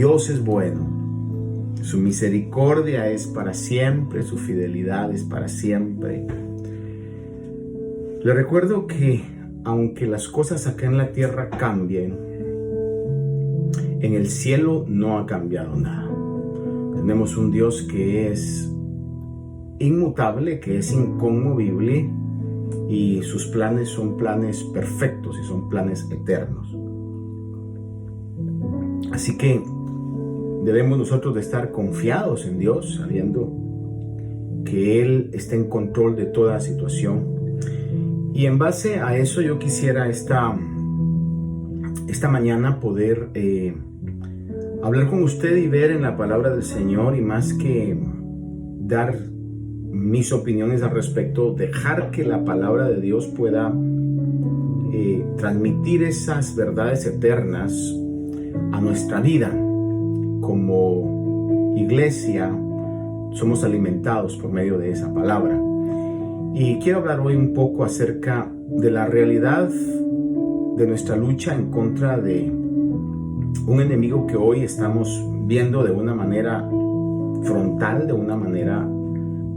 Dios es bueno, su misericordia es para siempre, su fidelidad es para siempre. Le recuerdo que aunque las cosas acá en la tierra cambien, en el cielo no ha cambiado nada. Tenemos un Dios que es inmutable, que es inconmovible, y sus planes son planes perfectos y son planes eternos. Así que debemos nosotros de estar confiados en Dios, sabiendo que Él está en control de toda situación. Y en base a eso yo quisiera esta mañana poder hablar con usted y ver en la palabra del Señor, y más que dar mis opiniones al respecto, dejar que la palabra de Dios pueda transmitir esas verdades eternas a nuestra vida. Como iglesia somos alimentados por medio de esa palabra. Y quiero hablar hoy un poco acerca de la realidad de nuestra lucha en contra de un enemigo que hoy estamos viendo de una manera frontal, de una manera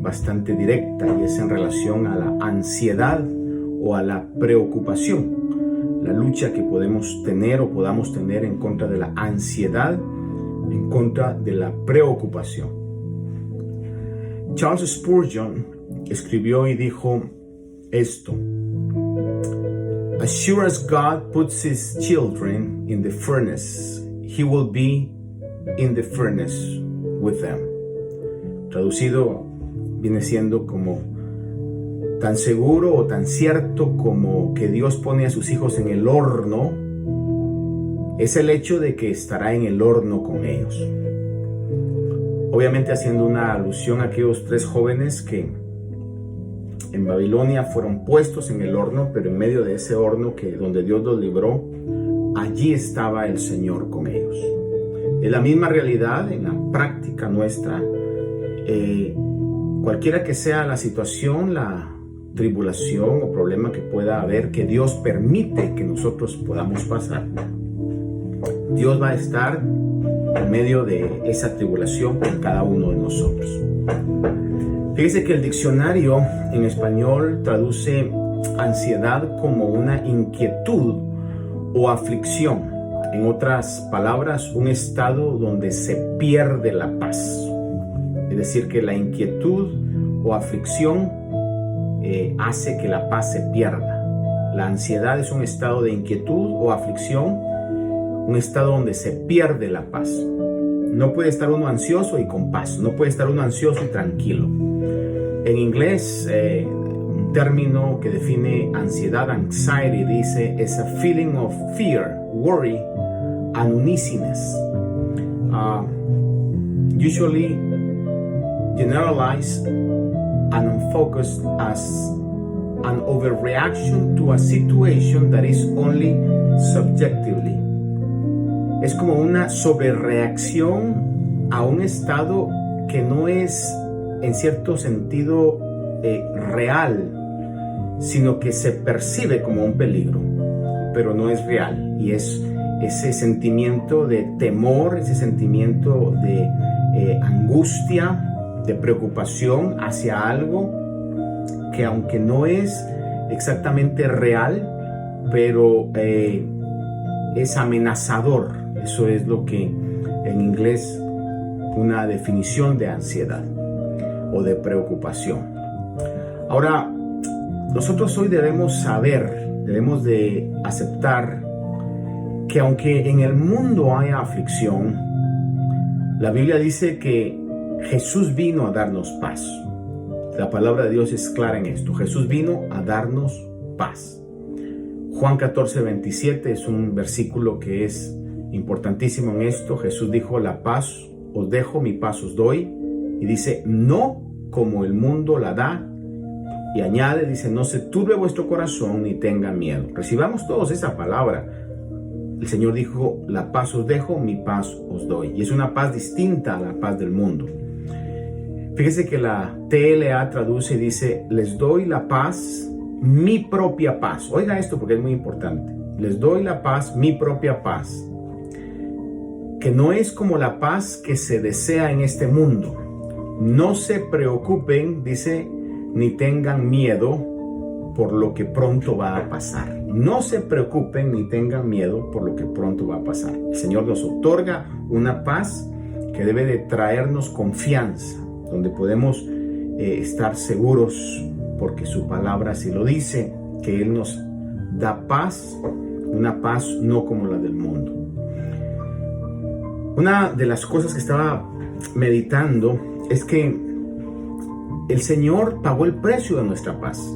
bastante directa, y es en relación a la ansiedad o a la preocupación. La lucha que podemos tener o podamos tener en contra de la ansiedad, en contra de la preocupación. Charles Spurgeon escribió y dijo esto: "As sure as God puts his children in the furnace, he will be in the furnace with them." Traducido viene siendo como: tan seguro o tan cierto como que Dios pone a sus hijos en el horno, es el hecho de que estará en el horno con ellos. Obviamente haciendo una alusión a aquellos 3 jóvenes que en Babilonia fueron puestos en el horno, pero en medio de ese horno donde Dios los libró, allí estaba el Señor con ellos. Es la misma realidad en la práctica nuestra. Cualquiera que sea la situación, la tribulación o problema que pueda haber, que Dios permite que nosotros podamos pasar, Dios va a estar en medio de esa tribulación con cada uno de nosotros. Fíjese que el diccionario en español traduce ansiedad como una inquietud o aflicción. En otras palabras, un estado donde se pierde la paz. Es decir, que la inquietud o aflicción hace que la paz se pierda. La ansiedad es un estado de inquietud o aflicción, un estado donde se pierde la paz. No puede estar uno ansioso y con paz, no puede estar uno ansioso y tranquilo. En inglés, un término que define ansiedad, anxiety, dice: "is a feeling of fear, worry, and uneasiness. Usually generalized and unfocused as an overreaction to a situation that is only subjectively." Es como una sobrereacción a un estado que no es en cierto sentido real, sino que se percibe como un peligro, pero no es real. Y es ese sentimiento de temor, ese sentimiento de angustia, de preocupación hacia algo que, aunque no es exactamente real, pero es amenazador. Eso es lo que en inglés una definición de ansiedad o de preocupación. Ahora, nosotros hoy debemos de aceptar que aunque en el mundo haya aflicción, la Biblia dice que Jesús vino a darnos paz. La palabra de Dios es clara en esto. Jesús vino a darnos paz. Juan 14:27 es un versículo que es importantísimo en esto. Jesús dijo: "La paz os dejo, mi paz os doy". Y dice: "no como el mundo la da". Y añade, dice: "no se turbe vuestro corazón ni tenga miedo". Recibamos todos esa palabra. El Señor dijo: "la paz os dejo, mi paz os doy". Y es una paz distinta a la paz del mundo. Fíjese que la TLA traduce y dice: "les doy la paz, mi propia paz". Oiga esto porque es muy importante. Les doy la paz, mi propia paz, que no es como la paz que se desea en este mundo. No se preocupen, dice, ni tengan miedo por lo que pronto va a pasar. No se preocupen ni tengan miedo por lo que pronto va a pasar. El Señor nos otorga una paz que debe de traernos confianza, donde podemos estar seguros, porque su palabra así lo dice, que Él nos da paz, una paz no como la del mundo. Una de las cosas que estaba meditando es que el Señor pagó el precio de nuestra paz.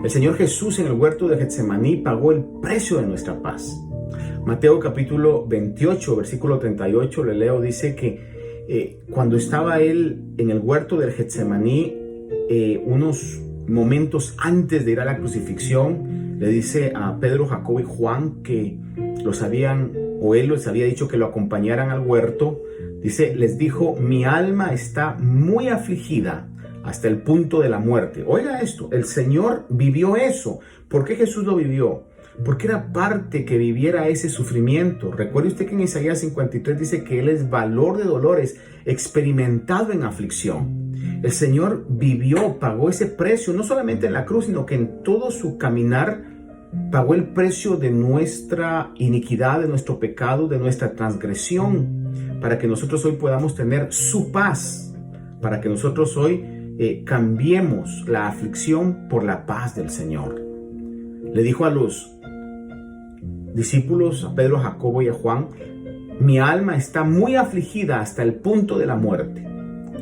El Señor Jesús en el huerto de Getsemaní pagó el precio de nuestra paz. Mateo capítulo 28, versículo 38, le leo, dice que cuando estaba Él en el huerto del Getsemaní, unos momentos antes de ir a la crucifixión, le dice a Pedro, Jacobo y Juan que Él les había dicho que lo acompañaran al huerto. Dice, les dijo, mi alma está muy afligida hasta el punto de la muerte. Oiga esto, el Señor vivió eso. ¿Por qué Jesús lo vivió? Porque era parte que viviera ese sufrimiento. Recuerde usted que en Isaías 53 dice que Él es valor de dolores, experimentado en aflicción. El Señor vivió, pagó ese precio, no solamente en la cruz, sino que en todo su caminar pagó el precio de nuestra iniquidad, de nuestro pecado, de nuestra transgresión, para que nosotros hoy podamos tener su paz, para que nosotros hoy cambiemos la aflicción por la paz del Señor. Le dijo a los discípulos, a Pedro, a Jacobo y a Juan, mi alma está muy afligida hasta el punto de la muerte.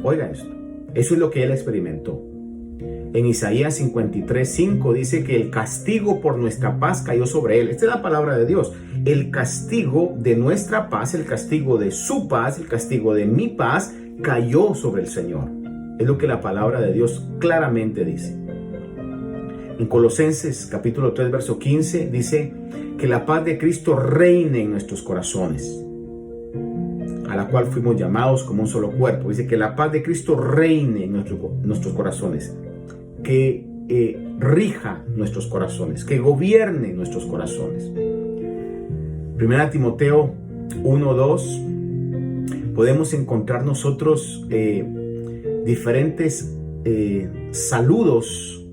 Oiga esto, eso es lo que Él experimentó. En Isaías 53:5 dice que el castigo por nuestra paz cayó sobre Él. Esta es la palabra de Dios. El castigo de nuestra paz, el castigo de su paz, el castigo de mi paz cayó sobre el Señor. Es lo que la palabra de Dios claramente dice. En Colosenses capítulo 3 verso 15 dice que la paz de Cristo reine en nuestros corazones, a la cual fuimos llamados como un solo cuerpo. Dice que la paz de Cristo reine en nuestros corazones, que rija nuestros corazones, que gobierne nuestros corazones. Primera Timoteo 1:2 podemos encontrar nosotros diferentes saludos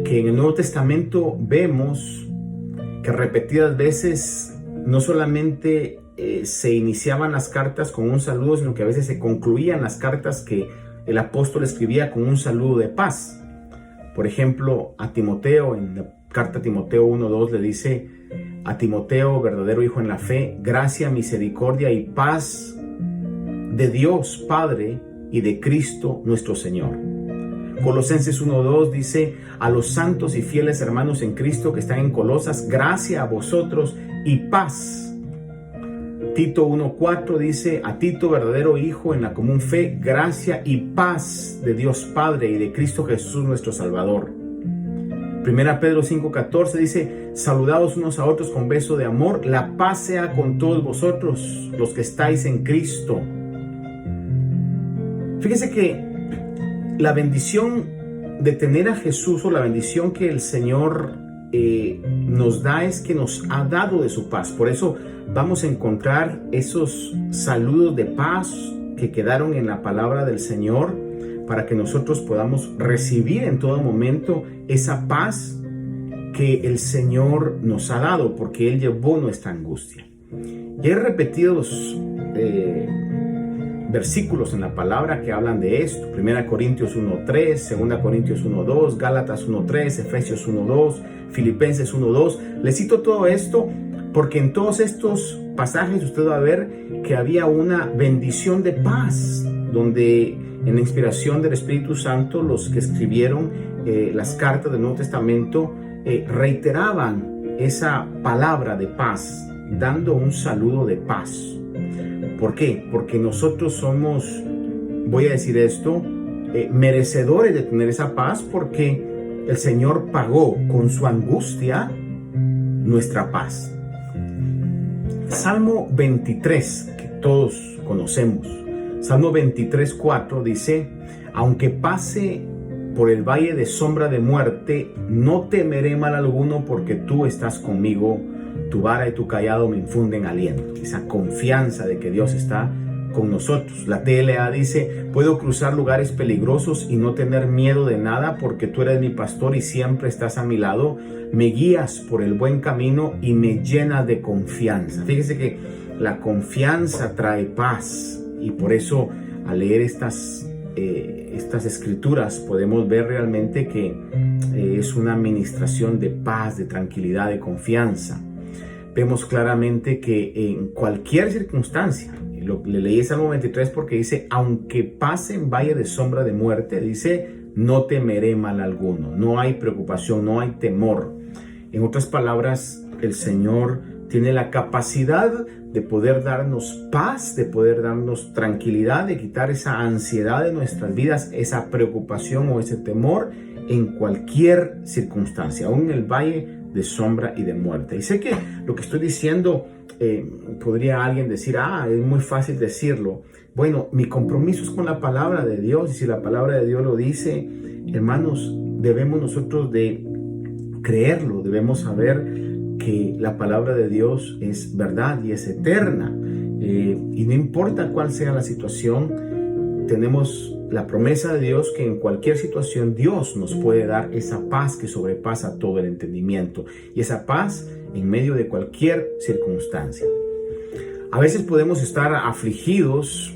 que en el Nuevo Testamento vemos que repetidas veces no solamente se iniciaban las cartas con un saludo, sino que a veces se concluían las cartas que el apóstol escribía con un saludo de paz. Por ejemplo, a Timoteo, en la carta a Timoteo 1:2 le dice a Timoteo, verdadero hijo en la fe, gracia, misericordia y paz de Dios Padre y de Cristo nuestro Señor. Colosenses 1:2 dice a los santos y fieles hermanos en Cristo que están en Colosas, gracia a vosotros y paz. Tito 1:4 dice a Tito, verdadero hijo en la común fe, gracia y paz de Dios Padre y de Cristo Jesús nuestro Salvador. Primera Pedro 5:14 dice, saludaos unos a otros con beso de amor, la paz sea con todos vosotros, los que estáis en Cristo. Fíjese que la bendición de tener a Jesús, o la bendición que el Señor nos da, es que nos ha dado de su paz. Por eso vamos a encontrar esos saludos de paz que quedaron en la palabra del Señor, para que nosotros podamos recibir en todo momento esa paz que el Señor nos ha dado, porque Él llevó nuestra angustia. Y hay repetidos versículos en la palabra que hablan de esto. 1 Corintios 1:3, 2 Corintios 1:2, Gálatas 1:3, Efesios 1:2, Filipenses 1:2. Les cito todo esto porque en todos estos pasajes usted va a ver que había una bendición de paz, donde en la inspiración del Espíritu Santo los que escribieron las cartas del Nuevo Testamento reiteraban esa palabra de paz, dando un saludo de paz. ¿Por qué? Porque nosotros somos, voy a decir esto, merecedores de tener esa paz, porque el Señor pagó con su angustia nuestra paz. Salmo 23, que todos conocemos, Salmo 23:4 dice, aunque pase por el valle de sombra de muerte, no temeré mal alguno, porque tú estás conmigo. Tu vara y tu cayado me infunden aliento. Esa confianza de que Dios está con nosotros. La TLA dice: puedo cruzar lugares peligrosos y no tener miedo de nada porque tú eres mi pastor y siempre estás a mi lado. Me guías por el buen camino y me llenas de confianza. Fíjese que la confianza trae paz, y por eso al leer estas escrituras podemos ver realmente que es una administración de paz, de tranquilidad, de confianza. Vemos claramente que en cualquier circunstancia, le leí Salmo 23 porque dice: aunque pase en valle de sombra de muerte, dice, no temeré mal alguno. No hay preocupación, no hay temor. En otras palabras, el Señor tiene la capacidad de poder darnos paz, de poder darnos tranquilidad, de quitar esa ansiedad de nuestras vidas, esa preocupación o ese temor en cualquier circunstancia, aún en el valle de sombra y de muerte. Y sé que lo que estoy diciendo podría alguien decir: es muy fácil decirlo. Bueno, mi compromiso es con la palabra de Dios, y si la palabra de Dios lo dice, hermanos, debemos nosotros de creerlo, debemos saber que la palabra de Dios es verdad y es eterna, y no importa cuál sea la situación, tenemos la promesa de Dios que en cualquier situación Dios nos puede dar esa paz que sobrepasa todo el entendimiento, y esa paz en medio de cualquier circunstancia. A veces podemos estar afligidos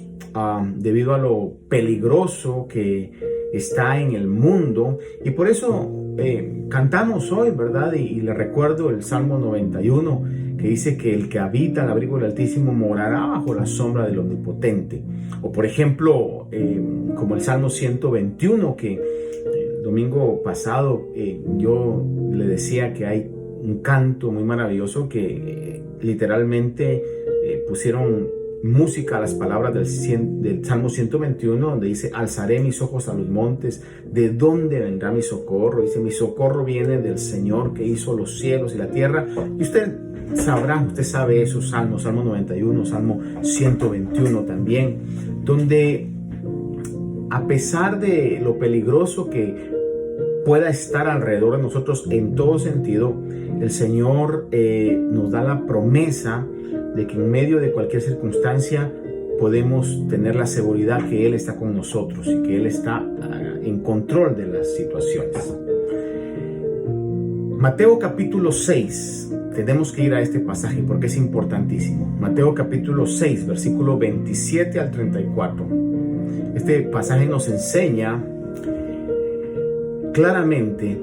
debido a lo peligroso que está en el mundo, y por eso cantamos hoy, ¿verdad? Y le recuerdo el Salmo 91, que dice que el que habita al abrigo del Altísimo morará bajo la sombra del Omnipotente. O por ejemplo, como el Salmo 121, que el domingo pasado yo le decía que hay un canto muy maravilloso que literalmente pusieron música a las palabras del Salmo 121, donde dice: alzaré mis ojos a los montes, ¿de dónde vendrá mi socorro? Dice: mi socorro viene del Señor que hizo los cielos y la tierra. Y usted sabe esos salmos, Salmo 91, Salmo 121 también, donde a pesar de lo peligroso que pueda estar alrededor de nosotros en todo sentido, el Señor nos da la promesa de que en medio de cualquier circunstancia podemos tener la seguridad que Él está con nosotros y que Él está en control de las situaciones. Mateo capítulo 6, tenemos que ir a este pasaje porque es importantísimo. Mateo capítulo 6, versículo 27 al 34. Este pasaje nos enseña claramente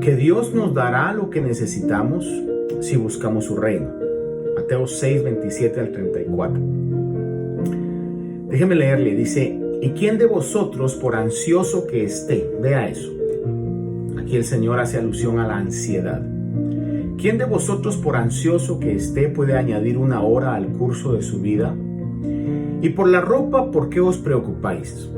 que Dios nos dará lo que necesitamos si buscamos su reino. Mateo 6, 27 al 34. Déjeme leerle, dice: ¿y quién de vosotros, por ansioso que esté? Vea eso. Aquí el Señor hace alusión a la ansiedad. ¿Quién de vosotros, por ansioso que esté, puede añadir una hora al curso de su vida? Y por la ropa, ¿por qué os preocupáis?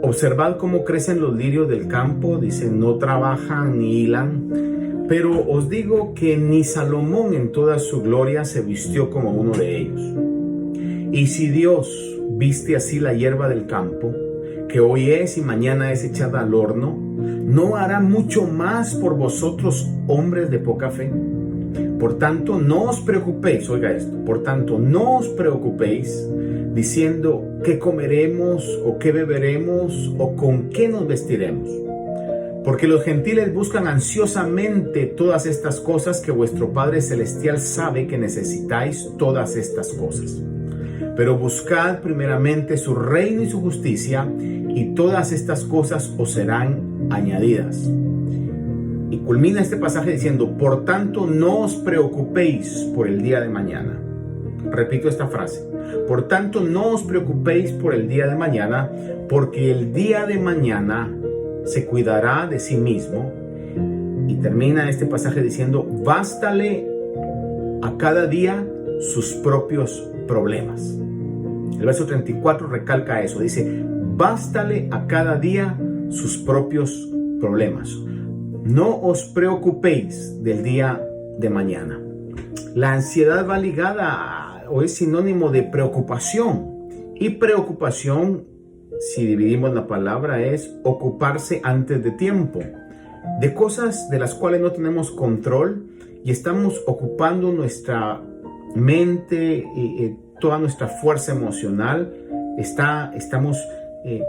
Observad cómo crecen los lirios del campo, dice, no trabajan ni hilan. Pero os digo que ni Salomón en toda su gloria se vistió como uno de ellos. Y si Dios viste así la hierba del campo, que hoy es y mañana es echada al horno, ¿no hará mucho más por vosotros, hombres de poca fe? Por tanto, no os preocupéis, oiga esto, por tanto, no os preocupéis diciendo qué comeremos o qué beberemos o con qué nos vestiremos. Porque los gentiles buscan ansiosamente todas estas cosas, que vuestro Padre Celestial sabe que necesitáis todas estas cosas. Pero buscad primeramente su reino y su justicia, y todas estas cosas os serán añadidas. Y culmina este pasaje diciendo: por tanto, no os preocupéis por el día de mañana. Repito esta frase: por tanto, no os preocupéis por el día de mañana, porque el día de mañana se cuidará de sí mismo. Y termina este pasaje diciendo: bástale a cada día sus propios problemas. El verso 34 recalca eso, dice: bástale a cada día sus propios problemas. No os preocupéis del día de mañana. La ansiedad va ligada o es sinónimo de preocupación, y preocupación, si dividimos la palabra, es ocuparse antes de tiempo de cosas de las cuales no tenemos control y estamos ocupando nuestra mente y toda nuestra fuerza emocional, estamos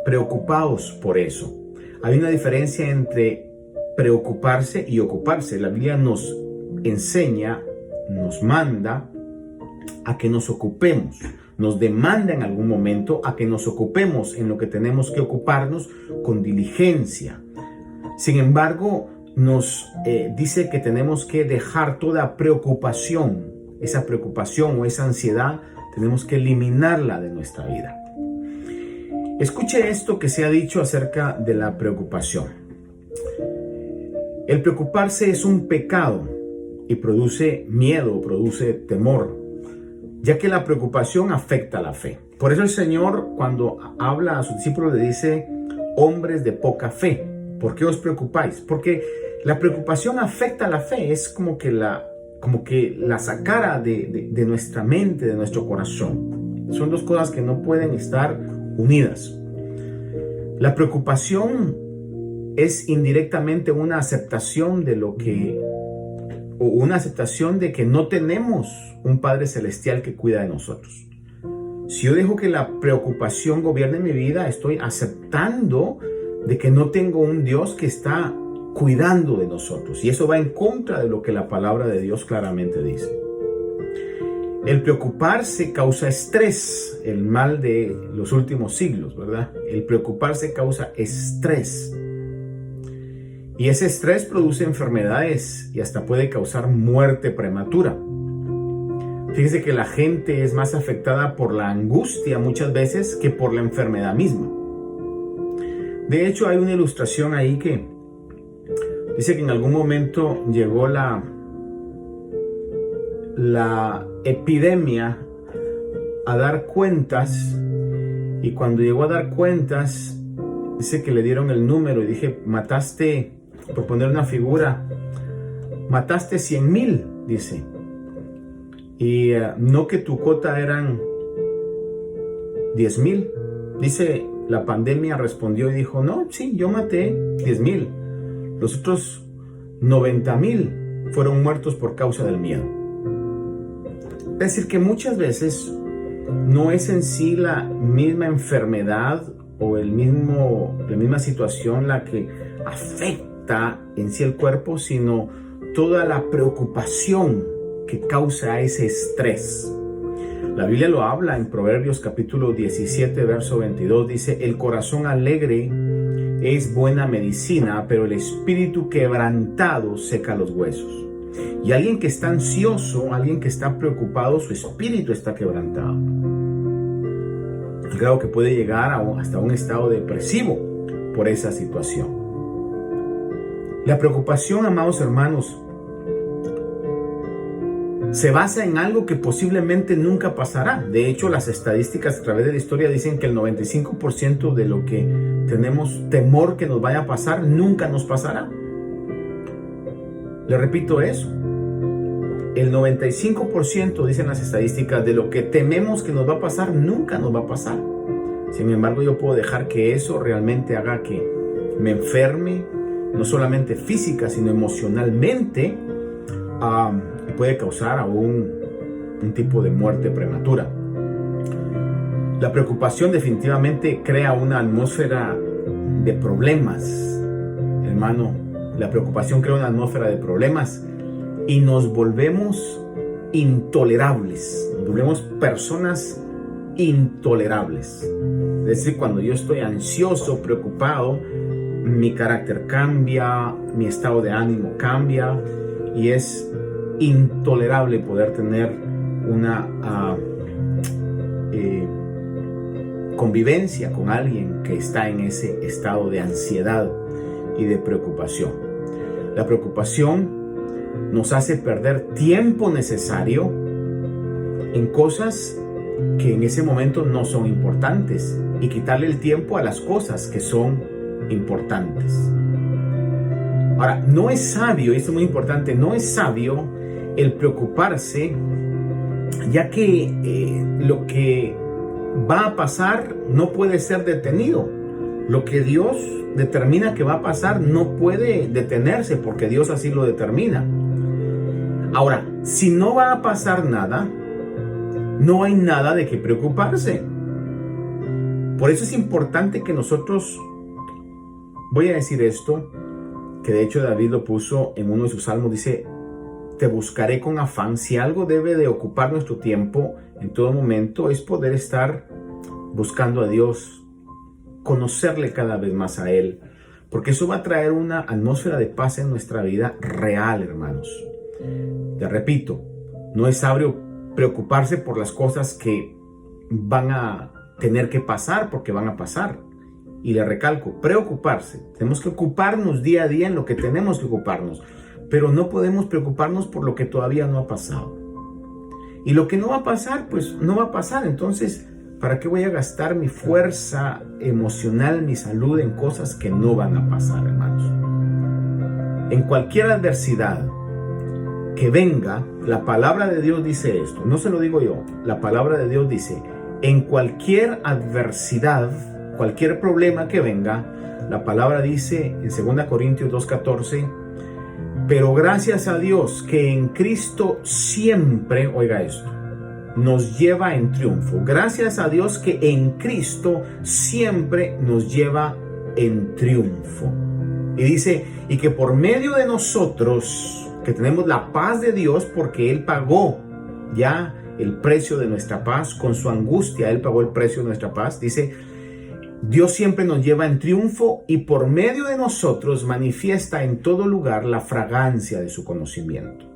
preocupados por eso. Hay una diferencia entre preocuparse y ocuparse. La Biblia nos enseña, nos manda a que nos ocupemos, nos demanda en algún momento a que nos ocupemos en lo que tenemos que ocuparnos con diligencia. Sin embargo, nos dice que tenemos que dejar toda preocupación, esa preocupación o esa ansiedad, tenemos que eliminarla de nuestra vida. Escuche esto que se ha dicho acerca de la preocupación. El preocuparse es un pecado y produce miedo, produce temor, ya que la preocupación afecta la fe. Por eso el Señor, cuando habla a sus discípulos, le dice: hombres de poca fe, ¿por qué os preocupáis? Porque la preocupación afecta la fe, es como que la sacara de nuestra mente, de nuestro corazón. Son dos cosas que no pueden estar unidas. La preocupación es indirectamente una aceptación una aceptación de que no tenemos un Padre Celestial que cuida de nosotros. Si yo dejo que la preocupación gobierne mi vida, estoy aceptando de que no tengo un Dios que está cuidando de nosotros. Y eso va en contra de lo que la palabra de Dios claramente dice. El preocuparse causa estrés, el mal de los últimos siglos, ¿verdad? El preocuparse causa estrés. Y ese estrés produce enfermedades y hasta puede causar muerte prematura. Fíjese que la gente es más afectada por la angustia muchas veces que por la enfermedad misma. De hecho, hay una ilustración ahí que dice que en algún momento llegó la epidemia a dar cuentas, y cuando llegó a dar cuentas, dice que le dieron el número y dije: mataste, por poner una figura, mataste 100,000, dice. Y no que tu cota eran 10,000. Dice, la pandemia respondió y dijo: no, sí, yo maté 10,000. Los otros 90,000 fueron muertos por causa del miedo. Es decir, que muchas veces no es en sí la misma enfermedad o la misma situación la que afecta en sí el cuerpo, sino toda la preocupación que causa ese estrés. La Biblia lo habla en Proverbios capítulo 17, verso 22. Dice: el corazón alegre es buena medicina, pero el espíritu quebrantado seca los huesos. Y alguien que está ansioso, alguien que está preocupado, su espíritu está quebrantado. Al grado que puede llegar hasta un estado depresivo por esa situación. La preocupación, amados hermanos, se basa en algo que posiblemente nunca pasará. De hecho, las estadísticas a través de la historia dicen que el 95% de lo que tenemos temor que nos vaya a pasar, nunca nos pasará. Le repito eso. El 95%, dicen las estadísticas, de lo que tememos que nos va a pasar, nunca nos va a pasar. Sin embargo, yo puedo dejar que eso realmente haga que me enferme, no solamente física, sino emocionalmente, y puede causar aún un tipo de muerte prematura. La preocupación definitivamente crea una atmósfera de problemas, hermano. La preocupación crea una atmósfera de problemas y nos volvemos intolerables, nos volvemos personas intolerables. Es decir, cuando yo estoy ansioso, preocupado, mi carácter cambia, mi estado de ánimo cambia, y es intolerable poder tener una convivencia con alguien que está en ese estado de ansiedad y de preocupación. La preocupación nos hace perder tiempo necesario en cosas que en ese momento no son importantes y quitarle el tiempo a las cosas que son importantes. Ahora, no es sabio, y esto es muy importante, no es sabio el preocuparse, ya que lo que va a pasar no puede ser detenido. Lo que Dios determina que va a pasar no puede detenerse porque Dios así lo determina. Ahora, si no va a pasar nada, no hay nada de qué preocuparse. Por eso es importante que nosotros, voy a decir esto, que de hecho David lo puso en uno de sus salmos, dice: te buscaré con afán. Si algo debe de ocupar nuestro tiempo en todo momento, es poder estar buscando a Dios, conocerle cada vez más a Él, porque eso va a traer una atmósfera de paz en nuestra vida real, hermanos. Te repito, no es sabio preocuparse por las cosas que van a tener que pasar, porque van a pasar. Y le recalco, preocuparse. Tenemos que ocuparnos día a día en lo que tenemos que ocuparnos, pero no podemos preocuparnos por lo que todavía no ha pasado. Y lo que no va a pasar, pues no va a pasar. Entonces, ¿para qué voy a gastar mi fuerza emocional, mi salud en cosas que no van a pasar, hermanos? En cualquier adversidad que venga, la palabra de Dios dice esto. No se lo digo yo. La palabra de Dios dice, en cualquier adversidad, cualquier problema que venga, la palabra dice en 2 Corintios 2:14, pero gracias a Dios que en Cristo siempre, oiga esto, nos lleva en triunfo. Gracias a Dios que en Cristo siempre nos lleva en triunfo. Y dice, y que por medio de nosotros, que tenemos la paz de Dios, porque Él pagó ya el precio de nuestra paz, con su angustia Él pagó el precio de nuestra paz. Dice, Dios siempre nos lleva en triunfo y por medio de nosotros manifiesta en todo lugar la fragancia de su conocimiento.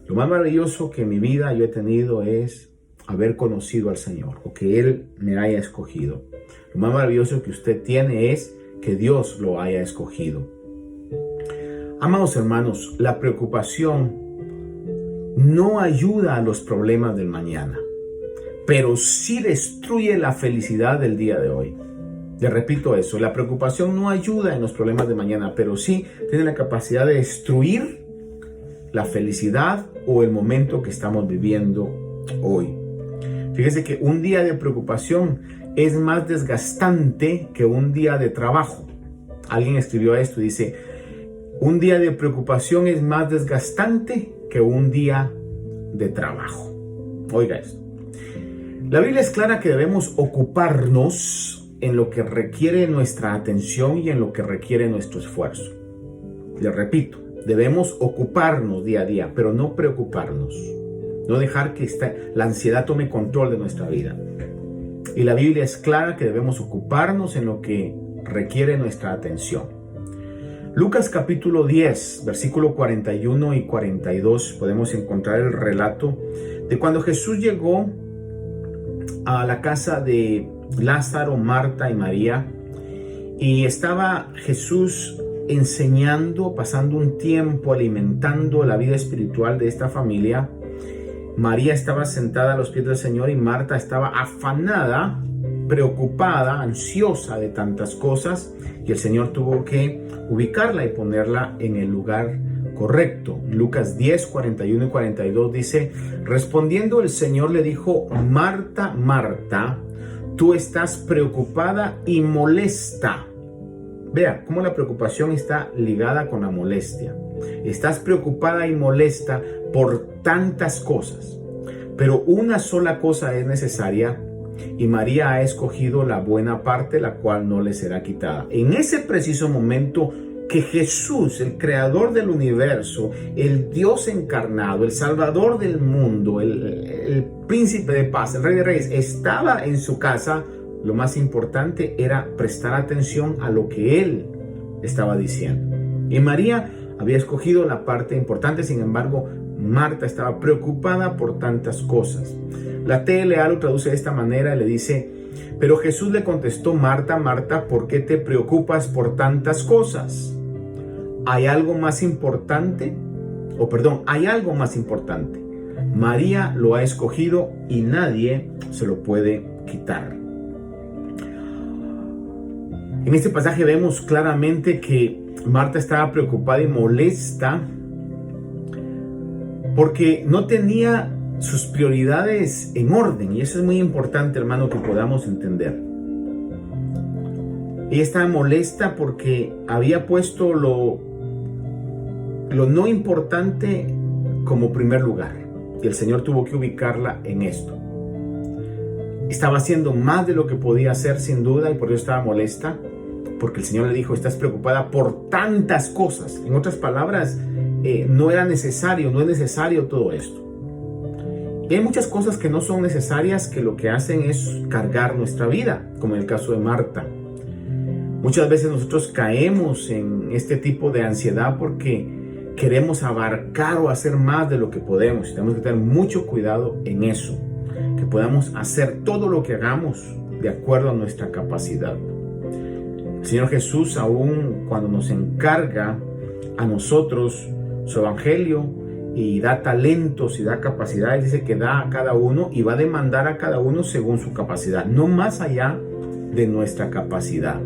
Lo más maravilloso que en mi vida yo he tenido es haber conocido al Señor, o que Él me haya escogido. Lo más maravilloso que usted tiene es que Dios lo haya escogido. Amados hermanos, la preocupación no ayuda a los problemas del mañana, pero sí destruye la felicidad del día de hoy. Le repito eso, la preocupación no ayuda en los problemas de mañana, pero sí tiene la capacidad de destruir la felicidad o el momento que estamos viviendo hoy. Fíjese que un día de preocupación es más desgastante que un día de trabajo. Alguien escribió esto y dice, un día de preocupación es más desgastante que un día de trabajo. Oiga esto. La Biblia es clara que debemos ocuparnos en lo que requiere nuestra atención y en lo que requiere nuestro esfuerzo. Le repito, debemos ocuparnos día a día, pero no preocuparnos. No dejar que la ansiedad tome control de nuestra vida. Y la Biblia es clara que debemos ocuparnos en lo que requiere nuestra atención. Lucas capítulo 10, versículo 41 y 42, podemos encontrar el relato de cuando Jesús llegó a la casa de Lázaro, Marta y María, y estaba Jesús enseñando, pasando un tiempo alimentando la vida espiritual de esta familia. María estaba sentada a los pies del Señor y Marta estaba afanada, preocupada, ansiosa de tantas cosas, y el Señor tuvo que ubicarla y ponerla en el lugar correcto. Lucas 10, 41 y 42 dice, respondiendo el Señor le dijo, Marta, Marta, tú estás preocupada y molesta. Vea cómo la preocupación está ligada con la molestia. Estás preocupada y molesta por tantas cosas, pero una sola cosa es necesaria y María ha escogido la buena parte, la cual no le será quitada. En ese preciso momento que Jesús, el creador del universo, el Dios encarnado, el salvador del mundo, el príncipe de paz, el rey de reyes, estaba en su casa, lo más importante era prestar atención a lo que él estaba diciendo. Y María había escogido la parte importante, sin embargo, Marta estaba preocupada por tantas cosas. La TLA lo traduce de esta manera y le dice, pero Jesús le contestó, Marta, Marta, ¿por qué te preocupas por tantas cosas? ¿Hay algo más importante? Hay algo más importante. María lo ha escogido y nadie se lo puede quitar. En este pasaje vemos claramente que Marta estaba preocupada y molesta porque no tenía sus prioridades en orden, y eso es muy importante, hermano, que podamos entender. Ella estaba molesta porque había puesto lo no importante como primer lugar. Y el Señor tuvo que ubicarla en esto. Estaba haciendo más de lo que podía hacer, sin duda, y por eso estaba molesta, porque el Señor le dijo: estás preocupada por tantas cosas. En otras palabras, no era necesario, no es necesario todo esto. Y hay muchas cosas que no son necesarias, que lo que hacen es cargar nuestra vida, como en el caso de Marta. Muchas veces nosotros caemos en este tipo de ansiedad porque queremos abarcar o hacer más de lo que podemos. Tenemos que tener mucho cuidado en eso, que podamos hacer todo lo que hagamos de acuerdo a nuestra capacidad. El Señor Jesús, aún cuando nos encarga a nosotros su evangelio y da talentos y da capacidades, dice que da a cada uno y va a demandar a cada uno según su capacidad, no más allá de nuestra capacidad.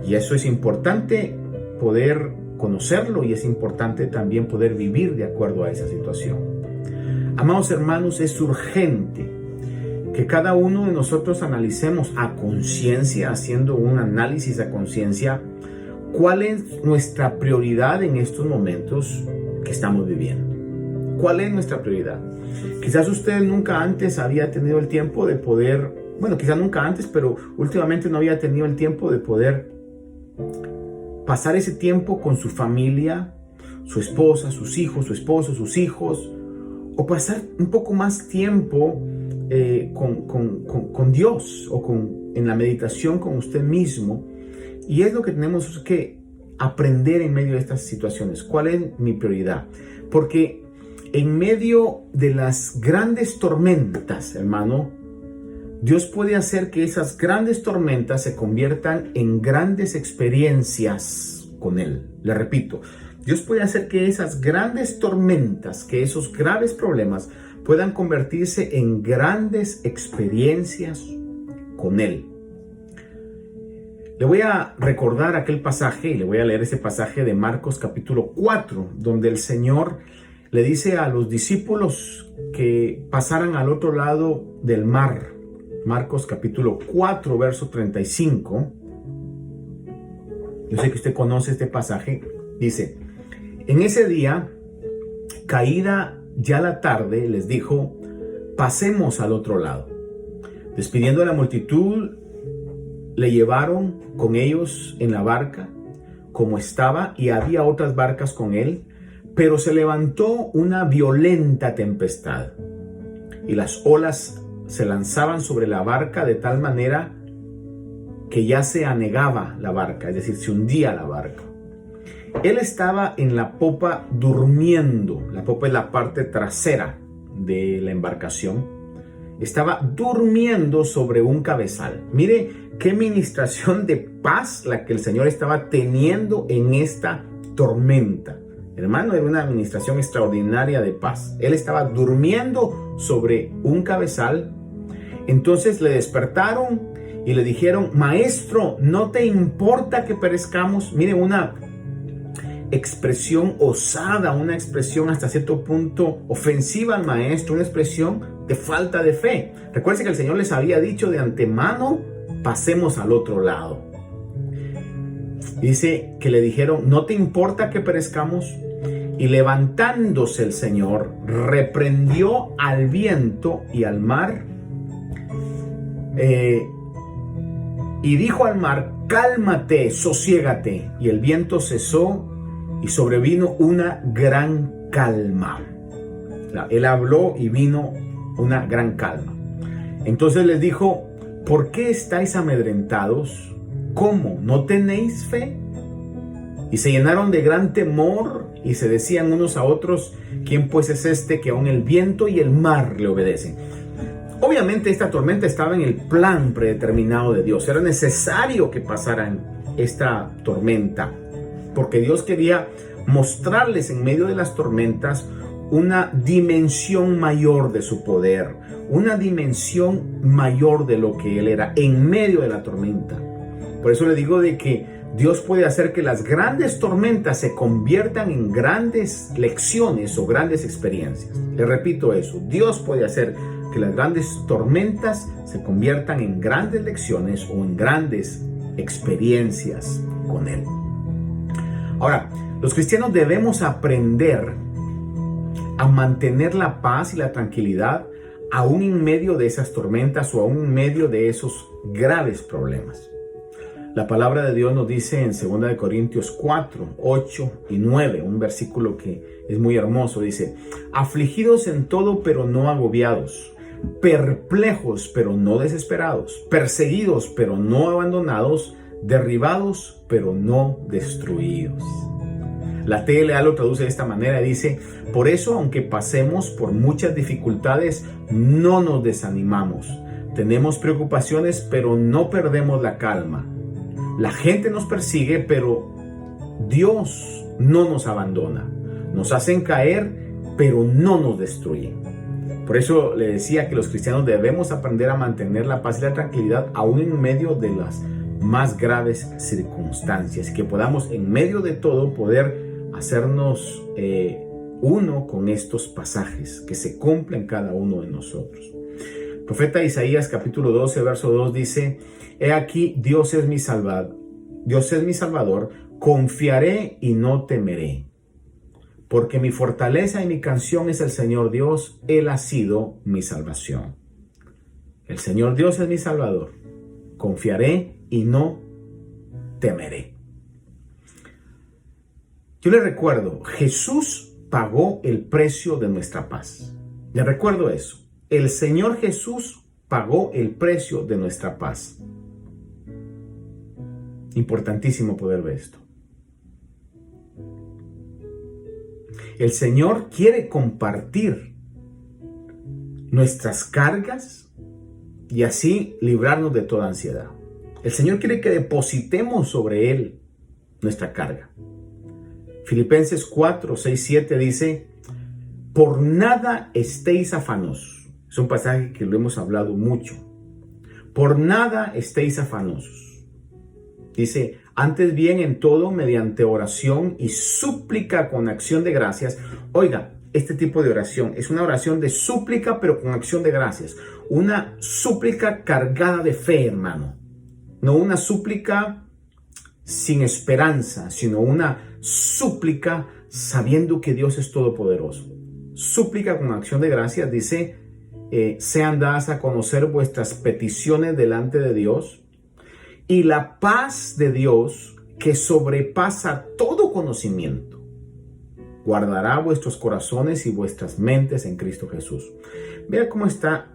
Y eso es importante poder conocerlo, y es importante también poder vivir de acuerdo a esa situación. Amados hermanos, es urgente que cada uno de nosotros analicemos a conciencia, haciendo un análisis a conciencia, cuál es nuestra prioridad en estos momentos que estamos viviendo. ¿Cuál es nuestra prioridad? Quizás usted nunca antes había tenido el tiempo de poder, quizás nunca antes, pero últimamente no había tenido el tiempo de poder pasar ese tiempo con su familia, su esposa, sus hijos, su esposo, sus hijos, o pasar un poco más tiempo con Dios, o en la meditación con usted mismo. Y es lo que tenemos que aprender en medio de estas situaciones. ¿Cuál es mi prioridad? Porque en medio de las grandes tormentas, hermano, Dios puede hacer que esas grandes tormentas se conviertan en grandes experiencias con Él. Le repito, Dios puede hacer que esas grandes tormentas, que esos graves problemas puedan convertirse en grandes experiencias con Él. Le voy a recordar aquel pasaje, y le voy a leer ese pasaje de Marcos capítulo 4, donde el Señor le dice a los discípulos que pasaran al otro lado del mar. Marcos capítulo 4, verso 35. Yo sé que usted conoce este pasaje. Dice: en ese día, caída ya la tarde, les dijo: pasemos al otro lado. Despidiendo a la multitud, le llevaron con ellos en la barca como estaba, y había otras barcas con él. Pero se levantó una violenta tempestad, y las olas se lanzaban sobre la barca de tal manera que ya se anegaba la barca, es decir, se hundía la barca. Él estaba en la popa durmiendo. La popa es la parte trasera de la embarcación. Estaba durmiendo sobre un cabezal. Mire qué ministración de paz la que el Señor estaba teniendo en esta tormenta. Hermano, era una administración extraordinaria de paz. Él estaba durmiendo sobre un cabezal. Entonces le despertaron y le dijeron: maestro, ¿no te importa que perezcamos? Mire, una expresión osada, una expresión hasta cierto punto ofensiva al maestro, una expresión de falta de fe. Recuerden que el Señor les había dicho de antemano: pasemos al otro lado. Dice que le dijeron: ¿no te importa que perezcamos? Y levantándose el Señor, reprendió al viento y al mar, y dijo al mar: cálmate, sosiégate. Y el viento cesó y sobrevino una gran calma. Él habló y vino una gran calma. Entonces les dijo: ¿por qué estáis amedrentados? ¿Cómo? ¿No tenéis fe? Y se llenaron de gran temor y se decían unos a otros: ¿quién pues es este que aun el viento y el mar le obedecen? Obviamente esta tormenta estaba en el plan predeterminado de Dios. Era necesario que pasaran esta tormenta, porque Dios quería mostrarles en medio de las tormentas una dimensión mayor de su poder, una dimensión mayor de lo que Él era en medio de la tormenta. Por eso le digo de que Dios puede hacer que las grandes tormentas se conviertan en grandes lecciones o grandes experiencias. Le repito eso: Dios puede hacer que las grandes tormentas se conviertan en grandes lecciones o en grandes experiencias con Él. Ahora, los cristianos debemos aprender a mantener la paz y la tranquilidad aún en medio de esas tormentas o aún en medio de esos graves problemas. La palabra de Dios nos dice en 2 Corintios 4, 8 y 9, un versículo que es muy hermoso, dice: afligidos en todo pero no agobiados, perplejos pero no desesperados, perseguidos pero no abandonados, derribados pero no destruidos. La TLA lo traduce de esta manera, dice: por eso, aunque pasemos por muchas dificultades, no nos desanimamos. Tenemos preocupaciones, pero no perdemos la calma. La gente nos persigue, pero Dios no nos abandona. Nos hacen caer, pero no nos destruyen. Por eso le decía que los cristianos debemos aprender a mantener la paz y la tranquilidad aún en medio de las más graves circunstancias, y que podamos en medio de todo poder hacernos uno con estos pasajes que se cumplen cada uno de nosotros. El profeta Isaías capítulo 12 verso 2 dice: he aquí, Dios es mi salvador, confiaré y no temeré, porque mi fortaleza y mi canción es el Señor Dios, Él ha sido mi salvación. El Señor Dios es mi salvador, confiaré y no temeré. Yo le recuerdo, Jesús pagó el precio de nuestra paz. Le recuerdo eso. El Señor Jesús pagó el precio de nuestra paz. Importantísimo poder ver esto. El Señor quiere compartir nuestras cargas y así librarnos de toda ansiedad. El Señor quiere que depositemos sobre Él nuestra carga. Filipenses 4, 6, 7 dice: por nada estéis afanosos. Es un pasaje que lo hemos hablado mucho. Por nada estéis afanosos. Dice: antes bien en todo, mediante oración y súplica con acción de gracias. Oiga, este tipo de oración es una oración de súplica, pero con acción de gracias. Una súplica cargada de fe, hermano. No una súplica sin esperanza, sino una súplica sabiendo que Dios es todopoderoso. Súplica con acción de gracias, dice: sean dadas a conocer vuestras peticiones delante de Dios, y la paz de Dios, que sobrepasa todo conocimiento, guardará vuestros corazones y vuestras mentes en Cristo Jesús. Vea cómo está